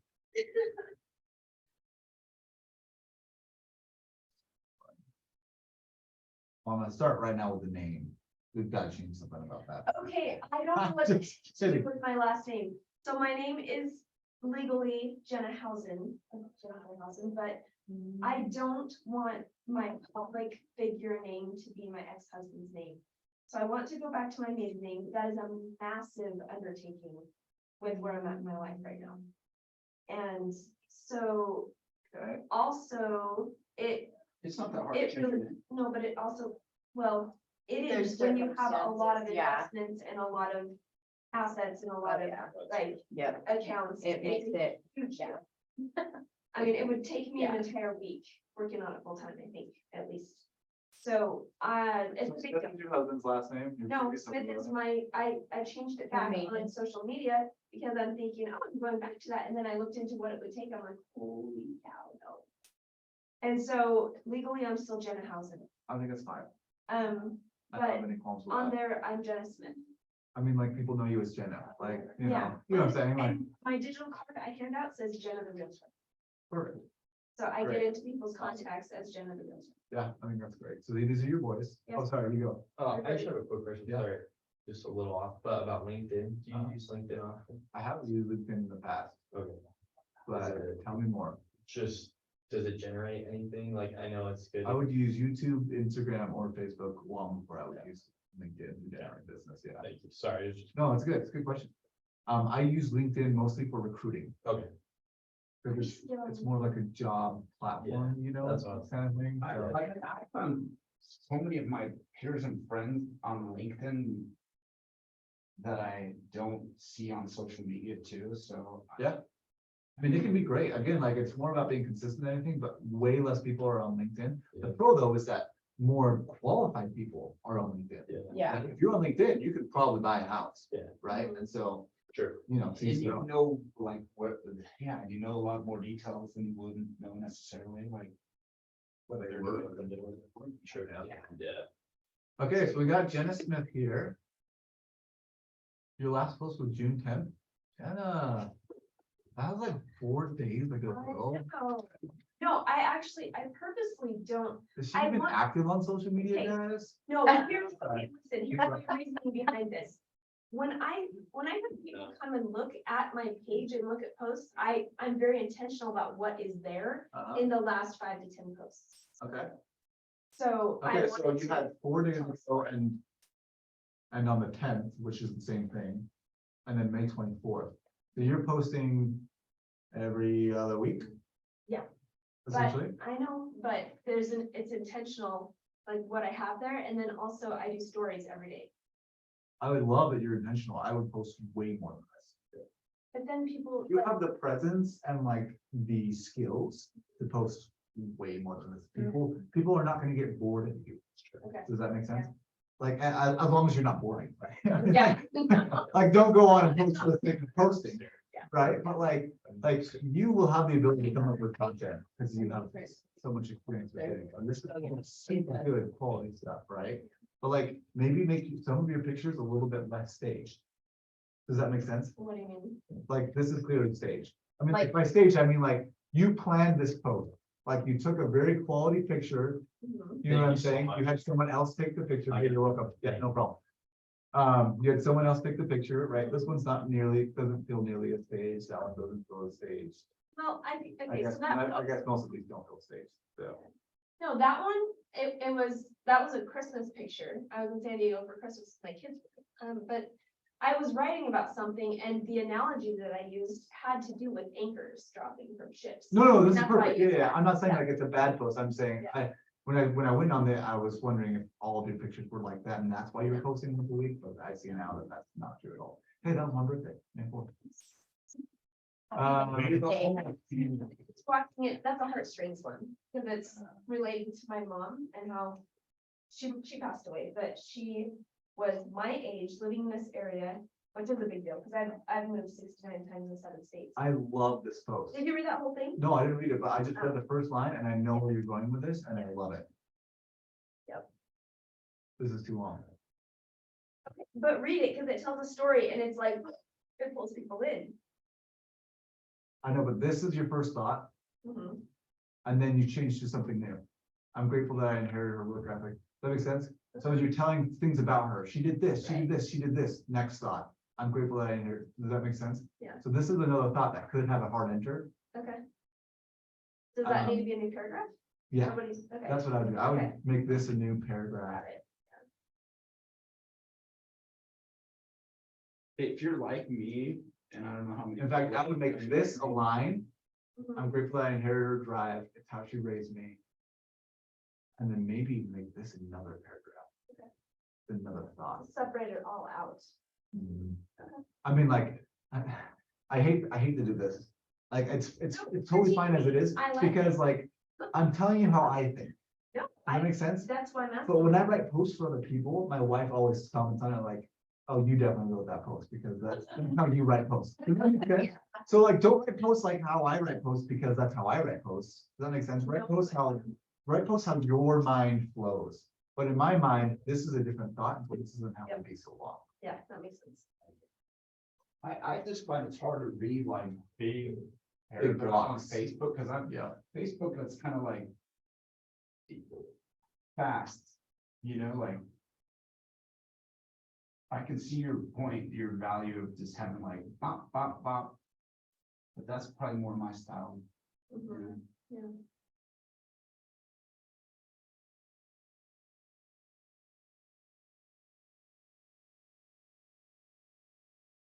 Speaker 1: Well, I'm gonna start right now with the name. We've got to change something about that.
Speaker 3: Okay, I don't know what to
Speaker 1: Just
Speaker 3: do
Speaker 1: kidding.
Speaker 3: with my last name. So my name is legally Jenna Housen, but I don't want my public figure name to be my ex-husband's name. So I want to go back to my maiden name. That is a massive undertaking with where I'm at in my life right now. And so
Speaker 2: Okay.
Speaker 3: also
Speaker 2: It's not that hard.
Speaker 3: it really, no, but it also, well, it
Speaker 8: There's
Speaker 3: is when you have a lot of
Speaker 8: circumstances, yeah.
Speaker 3: investments and a lot of assets and a lot of like
Speaker 8: Yeah,
Speaker 3: accounts.
Speaker 8: it makes it,
Speaker 3: Huge.
Speaker 8: yeah.
Speaker 3: I mean, it would take me an
Speaker 8: Yeah.
Speaker 3: entire week working on it full time, I think, at least. So, it's a big
Speaker 1: Smith
Speaker 3: deal.
Speaker 1: is your husband's last name? Your
Speaker 3: No,
Speaker 1: previous
Speaker 3: Smith
Speaker 1: husband's
Speaker 3: is
Speaker 1: last name?
Speaker 3: I changed it back
Speaker 8: Amazing.
Speaker 3: on social media because I'm thinking, oh, I'm going back to that. And then I looked into what it would take. I'm like, holy cow, no. And so legally, I'm still Jenna Housen.
Speaker 1: I think it's fine.
Speaker 3: Um,
Speaker 1: I don't
Speaker 3: but
Speaker 1: have any qualms with
Speaker 3: on
Speaker 1: that.
Speaker 3: there, I'm Jenna Smith.
Speaker 1: I mean, like, people know you as Jenna, like, you
Speaker 3: Yeah.
Speaker 1: know, you know what I'm saying, like,
Speaker 3: And my digital card I hand out says Jenna the Realtor.
Speaker 1: perfect.
Speaker 3: So I get
Speaker 1: Great.
Speaker 3: into people's contacts as Jenna the Realtor.
Speaker 1: Yeah, I think that's great. So these are your boys.
Speaker 3: Yeah.
Speaker 1: Oh, sorry, you go.
Speaker 4: I just have a quick question,
Speaker 1: Yeah.
Speaker 4: sorry, just a little off, but about LinkedIn, do you
Speaker 1: Uh-huh.
Speaker 4: use LinkedIn often?
Speaker 1: I haven't used LinkedIn in the past,
Speaker 4: Okay.
Speaker 1: but tell me more.
Speaker 4: Just, does it generate anything? Like, I know it's good.
Speaker 1: I would use YouTube, Instagram, or Facebook long before I would use LinkedIn to generate business, yeah.
Speaker 4: Thank you, sorry, it's just,
Speaker 1: No, it's good, it's a good question. I use LinkedIn mostly for recruiting,
Speaker 4: okay,
Speaker 1: because it's more like a job platform, you know,
Speaker 4: that's what I was-
Speaker 1: kind of thing. so-
Speaker 2: I found so many of my peers and friends on LinkedIn that I don't see on social media too, so.
Speaker 1: Yeah. I mean, it can be great. Again, like it's more about being consistent than anything, but way less people are on LinkedIn. The
Speaker 4: Yeah.
Speaker 1: pro though is that more qualified people are on LinkedIn.
Speaker 4: yeah,
Speaker 8: Yeah,
Speaker 1: Like, if you're on LinkedIn, you could probably buy a house.
Speaker 4: Yeah.
Speaker 1: Right? And so,
Speaker 4: sure.
Speaker 1: you know,
Speaker 2: And
Speaker 1: please
Speaker 2: you
Speaker 1: go.
Speaker 2: know, like, what, yeah, you know a lot more details than you wouldn't know necessarily, like. Whether you're doing.
Speaker 4: Sure, yeah.
Speaker 1: Okay, so we got Jenna Smith here. Your last post was June 10th. Jenna, that was like 4 days ago.
Speaker 3: No, I purposely don't,
Speaker 1: Is she
Speaker 3: I
Speaker 1: even
Speaker 3: want-
Speaker 1: active on social media,
Speaker 3: Okay.
Speaker 1: guys?
Speaker 3: no, here's, okay, listen, here's the reasoning behind this. When I have people come and look at my page and look at posts, I'm very intentional about what is there in the last 5 to 10 posts.
Speaker 1: Okay.
Speaker 3: So. I
Speaker 1: Okay, so
Speaker 3: wanted
Speaker 1: you
Speaker 3: to-
Speaker 1: had 4 days ago and on the 10th, which is the same thing, and then May 24th. So you're posting every other week?
Speaker 3: Yeah.
Speaker 1: Essentially?
Speaker 3: But I know, but it's intentional, like what I have there, and then also I do stories every day.
Speaker 1: I would love that you're intentional. I would post way more than this.
Speaker 3: But then people.
Speaker 1: You have the presence and like the skills to post way more than this. People are not gonna get bored of you.
Speaker 3: Okay.
Speaker 1: Does that make sense? Like, as long as you're not boring, right?
Speaker 3: Yeah.
Speaker 1: Like, don't go on and post for the sake of posting,
Speaker 3: Yeah.
Speaker 1: right? But like you will have the ability to come up with content because you have so much experience with it. And this is super good quality stuff, right? But like, maybe make some of your pictures a little bit less staged. Does that make sense?
Speaker 3: What do you mean?
Speaker 1: Like, this is clearly staged. I mean,
Speaker 8: Like-
Speaker 1: like by stage, I mean, like, you planned this post. Like, you took a very quality picture.
Speaker 3: Mhm.
Speaker 1: You know what
Speaker 4: Thank
Speaker 1: I'm
Speaker 4: you so
Speaker 1: saying?
Speaker 4: much.
Speaker 1: You had someone else take the picture.
Speaker 4: I
Speaker 1: Hey, you're welcome. Yeah, no problem. You had someone else take the picture, right? This one's not nearly, doesn't feel nearly as staged. That one doesn't feel as staged.
Speaker 3: Well, I think,
Speaker 1: I
Speaker 3: okay,
Speaker 1: guess,
Speaker 3: so that.
Speaker 1: I guess most of these don't feel staged, so.
Speaker 3: No, that one, that was a Christmas picture. I was in San Diego for Christmas with my kids. But I was writing about something and the analogy that I used had to do with anchors dropping from ships.
Speaker 1: No, this is
Speaker 3: That's why I
Speaker 1: perfect. Yeah,
Speaker 3: used
Speaker 1: yeah.
Speaker 3: that.
Speaker 1: I'm not saying
Speaker 3: Yeah.
Speaker 1: like it's a bad post. I'm saying, when I went on there, I was wondering if all of your pictures were like that and that's why you were posting once a week, but I see now that that's not true at all. Hey, that was my birthday. May 4th.
Speaker 3: It's watching it, that's a heartstrings one, because it's related to my mom and how she passed away, but she was my age, living in this area, which is a big deal, because I've moved 69 times in 7 states.
Speaker 1: I love this post.
Speaker 3: Did you read that whole thing?
Speaker 1: No, I didn't read it, but I just read the first line and I know where you're going with this and I love it.
Speaker 3: Yep.
Speaker 1: This is too long.
Speaker 3: But read it, because it tells a story, and it's like, it pulls people in.
Speaker 1: I know, but this is your first thought
Speaker 3: Mhm.
Speaker 1: and then you change to something new. I'm grateful that I inherited her work ethic. Does that make sense? So as you're telling things about her, she did this, she did this, she did this, next thought. I'm grateful that I inherited. Does that make sense?
Speaker 3: Yeah.
Speaker 1: So this is another thought that could have a hard enter.
Speaker 3: Okay. Does that need to be a new paragraph?
Speaker 1: Yeah,
Speaker 3: Nobody's, okay.
Speaker 1: that's what I would do. I would
Speaker 3: Okay.
Speaker 1: make this a new paragraph.
Speaker 3: Got it.
Speaker 2: If you're like me, and I don't know how many.
Speaker 1: In fact, I would make this a line.
Speaker 3: Mhm.
Speaker 1: I'm grateful that I inherited her drive. It's how she raised me. And then maybe make this another paragraph.
Speaker 3: Okay.
Speaker 1: Another thought.
Speaker 3: Separate it all out.
Speaker 1: I mean, like, I hate to do this. Like, it's totally fine as it is,
Speaker 3: I like
Speaker 1: because like, I'm telling you how I think.
Speaker 3: No,
Speaker 1: Does that make sense?
Speaker 3: that's why I'm asking.
Speaker 1: But when I write posts for other people, my wife always comments on it like, oh, you definitely wrote that post because that's how you write posts. Does that make sense? So like, don't write posts like how I write posts because that's how I write posts. Does that make sense? Write posts how your mind flows. But in my mind, this is a different thought, but this doesn't have to be so long.
Speaker 3: Yeah, that makes sense.
Speaker 2: I just find it's hard to read like big
Speaker 1: Big
Speaker 2: paragraphs on
Speaker 1: blocks.
Speaker 2: Facebook, because I'm,
Speaker 1: Yeah.
Speaker 2: Facebook, that's kind of like fast, you know, like I can see your point, your value of just having like bop, bop, bop. But that's probably more my style. you
Speaker 3: Mhm.
Speaker 2: know?
Speaker 3: Yeah.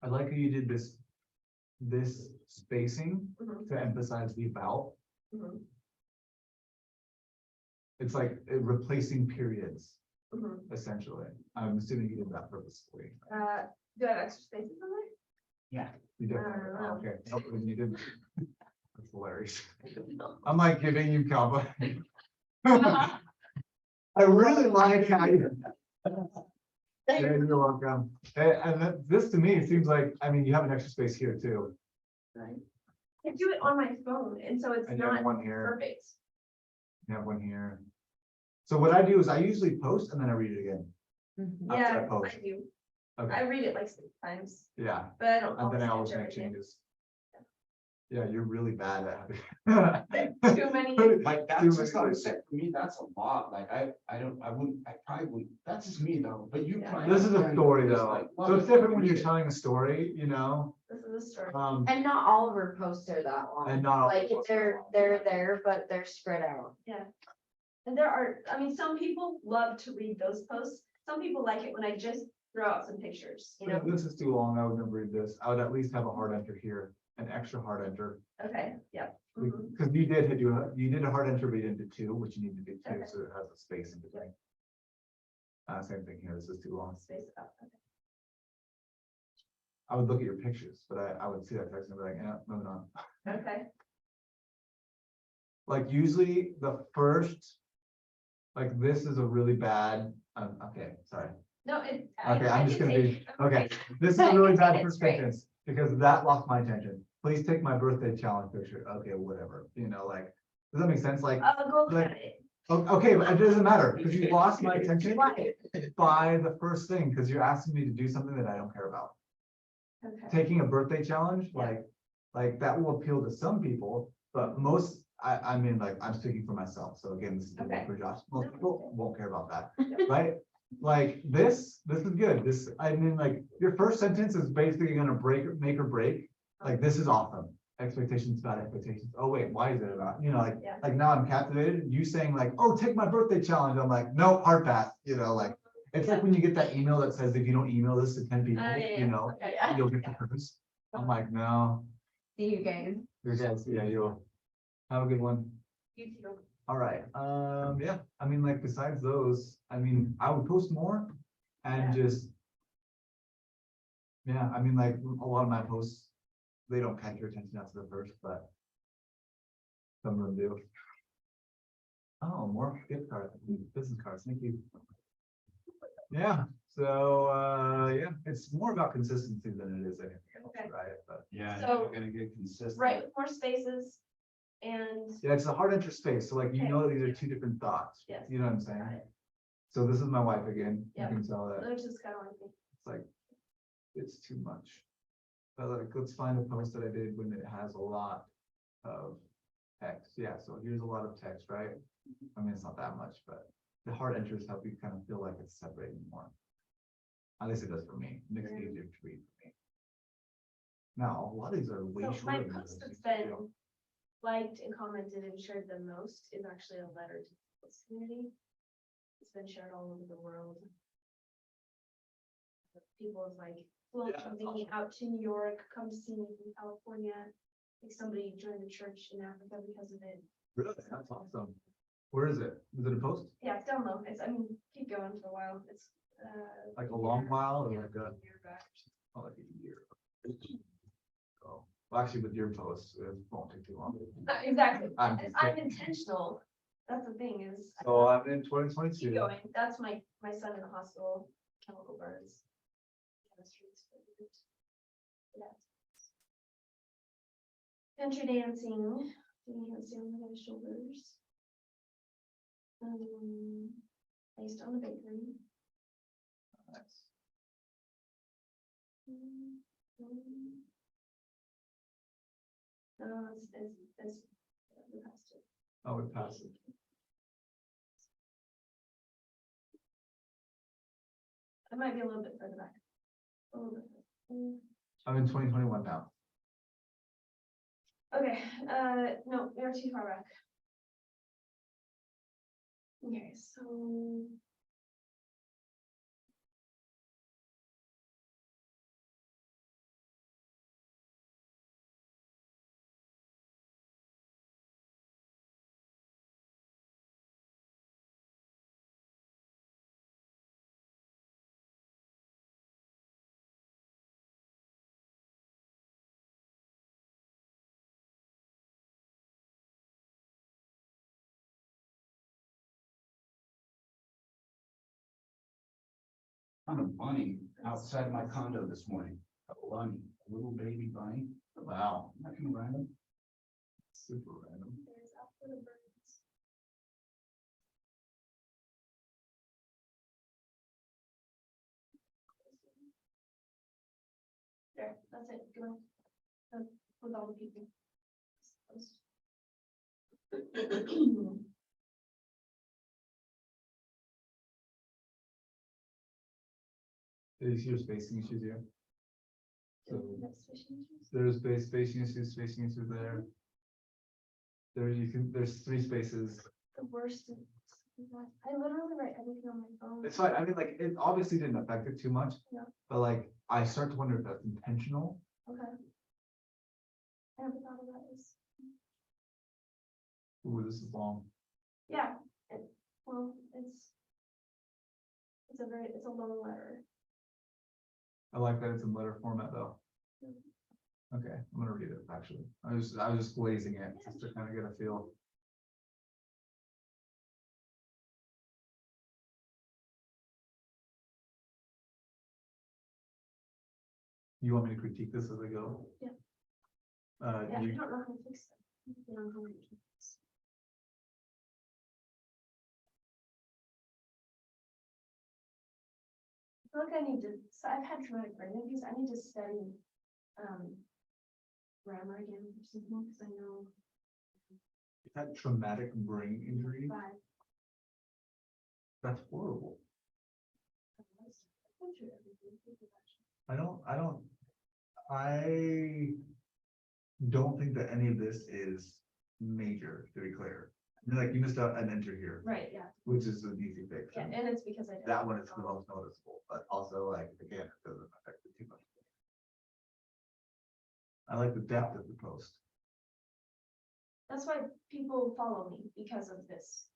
Speaker 1: I like how you did this spacing
Speaker 3: Mhm.
Speaker 1: to emphasize the about.
Speaker 3: Mhm.
Speaker 1: It's like replacing periods,
Speaker 3: Mhm.
Speaker 1: essentially. I'm assuming you did that purposefully.
Speaker 3: Do I have extra spaces on there?
Speaker 1: You definitely,
Speaker 3: know.
Speaker 1: okay, nope, you didn't. That's hilarious. I'm like giving you compliment. I really like how you. Yeah, you're welcome. This to me seems like, I mean, you have an extra space here too.
Speaker 3: Right. I do it on my phone, and so it's
Speaker 1: And you have
Speaker 3: not
Speaker 1: one here,
Speaker 3: perfect.
Speaker 1: you have one here. So what I do is I usually post and then I read it again.
Speaker 8: Mhm.
Speaker 1: After I
Speaker 3: Yeah,
Speaker 1: post.
Speaker 3: I do.
Speaker 1: Okay,
Speaker 3: I read it like 6 times,
Speaker 1: yeah,
Speaker 3: but I don't.
Speaker 1: and then I
Speaker 3: always
Speaker 1: always
Speaker 3: catch
Speaker 1: make
Speaker 3: everything.
Speaker 1: changes. Yeah, you're really bad at it.
Speaker 3: Too many.
Speaker 2: Like,
Speaker 1: Too
Speaker 2: that's just
Speaker 1: many
Speaker 2: not set for me, that's a lot, like, I probably wouldn't, that's just me though, but you.
Speaker 3: Yeah.
Speaker 2: probably
Speaker 1: This is a
Speaker 2: understand
Speaker 1: story
Speaker 2: it's
Speaker 1: though,
Speaker 2: like,
Speaker 1: so it's
Speaker 2: well,
Speaker 1: different when you're
Speaker 2: yeah.
Speaker 1: telling a story, you know,
Speaker 3: This is a story.
Speaker 8: And not all of her posts are that long.
Speaker 1: and not. all
Speaker 8: Like,
Speaker 1: of us are
Speaker 8: they're
Speaker 1: wrong.
Speaker 8: there, but they're spread out.
Speaker 3: And there are, I mean, some people love to read those posts. Some people like it when I just throw out some pictures, you know?
Speaker 1: This is too long, I would never read this, I would at least have a hard enter here, an extra hard enter.
Speaker 3: Okay, yep. Mhm.
Speaker 1: Because you did a hard enter, but you didn't do 2, which you need to do 2,
Speaker 3: Okay.
Speaker 1: so it has a space in between. Same thing here, this is too long.
Speaker 3: Space it up. Okay.
Speaker 1: I would look at your pictures, but I would see that text and be like, yeah, moving on.
Speaker 3: Okay,
Speaker 1: Like usually the first, like this is a really bad, okay, sorry.
Speaker 3: no,
Speaker 1: Okay, I'm just gonna be, okay, this is a really bad first sentence, because that lost my attention. Please take my birthday challenge picture. Okay, whatever, you know, like, does that make sense? Like,
Speaker 3: I'll go look
Speaker 1: like-
Speaker 3: at it.
Speaker 1: okay, but it doesn't matter, because you lost my attention
Speaker 3: Why?
Speaker 1: by the first thing, because you're asking me to do something that I don't care about.
Speaker 3: Okay,
Speaker 1: Taking a birthday challenge,
Speaker 3: Yeah.
Speaker 1: like that will appeal to some people, but most, I mean, like, I'm speaking for myself, so again, this is
Speaker 3: Okay.
Speaker 1: for Josh, most people won't care about that,
Speaker 3: Yeah.
Speaker 1: right? Like, this is good, this, I mean, like, your first sentence is basically gonna make or break, like, this is awesome. Expectations about expectations, oh wait, why is it about, you know, like,
Speaker 3: Yeah.
Speaker 1: like now I'm captivated, you saying like, oh, take my birthday challenge, I'm like, no, hard pass, you know, like, it's like when you get that email that says if you don't email this to 10 people,
Speaker 3: yeah,
Speaker 1: you know,
Speaker 3: okay.
Speaker 1: you'll get the cruise. I'm like, no.
Speaker 8: See you guys.
Speaker 1: Yeah, you'll have a good one.
Speaker 3: You too.
Speaker 1: All right, yeah, I mean, like, besides those, I mean, I would post more and just. Yeah, I mean, like, a lot of my posts, they don't catch your attention after the first, but. Some of them do. Oh, more gift cards, business cards, thank you. Yeah, so, yeah, it's more about consistency than it is anything else,
Speaker 3: Okay.
Speaker 1: right? But,
Speaker 2: Yeah,
Speaker 3: So-
Speaker 2: we're gonna get consistent.
Speaker 3: Right, with more spaces and.
Speaker 1: yeah, it's a hard enter space, so like, you
Speaker 3: Okay.
Speaker 1: know, these are two different thoughts.
Speaker 3: Yes.
Speaker 1: You know what I'm
Speaker 3: Got
Speaker 1: saying?
Speaker 3: it.
Speaker 1: So this is my wife again, you
Speaker 3: Yeah.
Speaker 1: can tell that.
Speaker 3: Which is kind of like me.
Speaker 1: It's like, it's too much. But like, let's find a post that I did when it has a lot of text. Yeah, so here's a lot of text, right? I mean, it's not that much, but the hard enters help you kind of feel like it's separating more. At least it does for me. Makes it easier to read for me. Now, a lot of these are way
Speaker 3: So my
Speaker 1: shorter. than
Speaker 3: post
Speaker 1: this.
Speaker 3: that's been liked and commented and shared the most is actually a letter to this community. It's been shared all over the world. People is like, well,
Speaker 1: Yeah,
Speaker 3: I'm
Speaker 1: that's
Speaker 3: thinking out to New York, come to see me from California. Like somebody joined the church in Africa because of it.
Speaker 1: Really? That's awesome. Where is it? Is it a post?
Speaker 3: Yeah, it's down low. It's, I mean, keep going for a while. It's,
Speaker 1: Like a long while or
Speaker 3: yeah,
Speaker 1: like a,
Speaker 3: year back.
Speaker 1: oh, like a year? Oh, well, actually with your posts, it won't take too long.
Speaker 3: Exactly.
Speaker 1: I'm
Speaker 3: I'm intentional. That's the thing is. I
Speaker 1: So I'm in
Speaker 3: keep
Speaker 1: 2022.
Speaker 3: going. That's my son in the hospital, chemical burns. Chemistry experiment. Yeah. Country dancing, doing handstand on my shoulders. Based on the bakery.
Speaker 1: Nice.
Speaker 3: No, it's, we passed it.
Speaker 1: Oh, we passed it.
Speaker 3: I might be a little bit further back. A little bit.
Speaker 1: I'm in 2021 now.
Speaker 3: Okay, no, we're too far back. Okay, so.
Speaker 2: Found a bunny outside my condo this morning. A bunny, a little baby bunny.
Speaker 1: Wow,
Speaker 2: Not gonna random.
Speaker 1: super random.
Speaker 3: There's after the birds. There, that's it, go. With all the people.
Speaker 1: Do you see your spacing issues here? So
Speaker 3: Next fishing issues?
Speaker 1: there's spacing issues there. There you can, there's 3 spaces.
Speaker 3: The worst. I literally write everything on my phone.
Speaker 1: It's fine. I mean, like, it obviously didn't affect it too much.
Speaker 3: No.
Speaker 1: But like, I start to wonder if that's intentional.
Speaker 3: Okay. I never thought of that as,
Speaker 1: Ooh, this is long.
Speaker 3: yeah, well, it's a long letter.
Speaker 1: I like that it's in letter format though. Okay, I'm gonna read it, actually. I was just glazing it, just to kind of get a feel. You want me to critique this as I go?
Speaker 3: Yeah.
Speaker 1: Uh,
Speaker 3: Yeah, I
Speaker 1: you,
Speaker 3: don't know how to fix it. I don't know how to fix it. I feel like I need to, so I've had traumatic brain injuries, I need to study, grammar again or something, because I know.
Speaker 1: you've had traumatic brain injury,
Speaker 3: Five.
Speaker 1: that's horrible.
Speaker 3: Went through everything, thank you, actually.
Speaker 1: I don't think that any of this is major, to be clear. Like, you missed out an enter here,
Speaker 3: Right, yeah,
Speaker 1: which is an easy fix.
Speaker 3: yeah, and it's because I. didn't
Speaker 1: That one is the
Speaker 3: follow.
Speaker 1: most noticeable, but also like, again, it doesn't affect it too much. I like the depth of the post.
Speaker 3: That's why people follow me, because of this.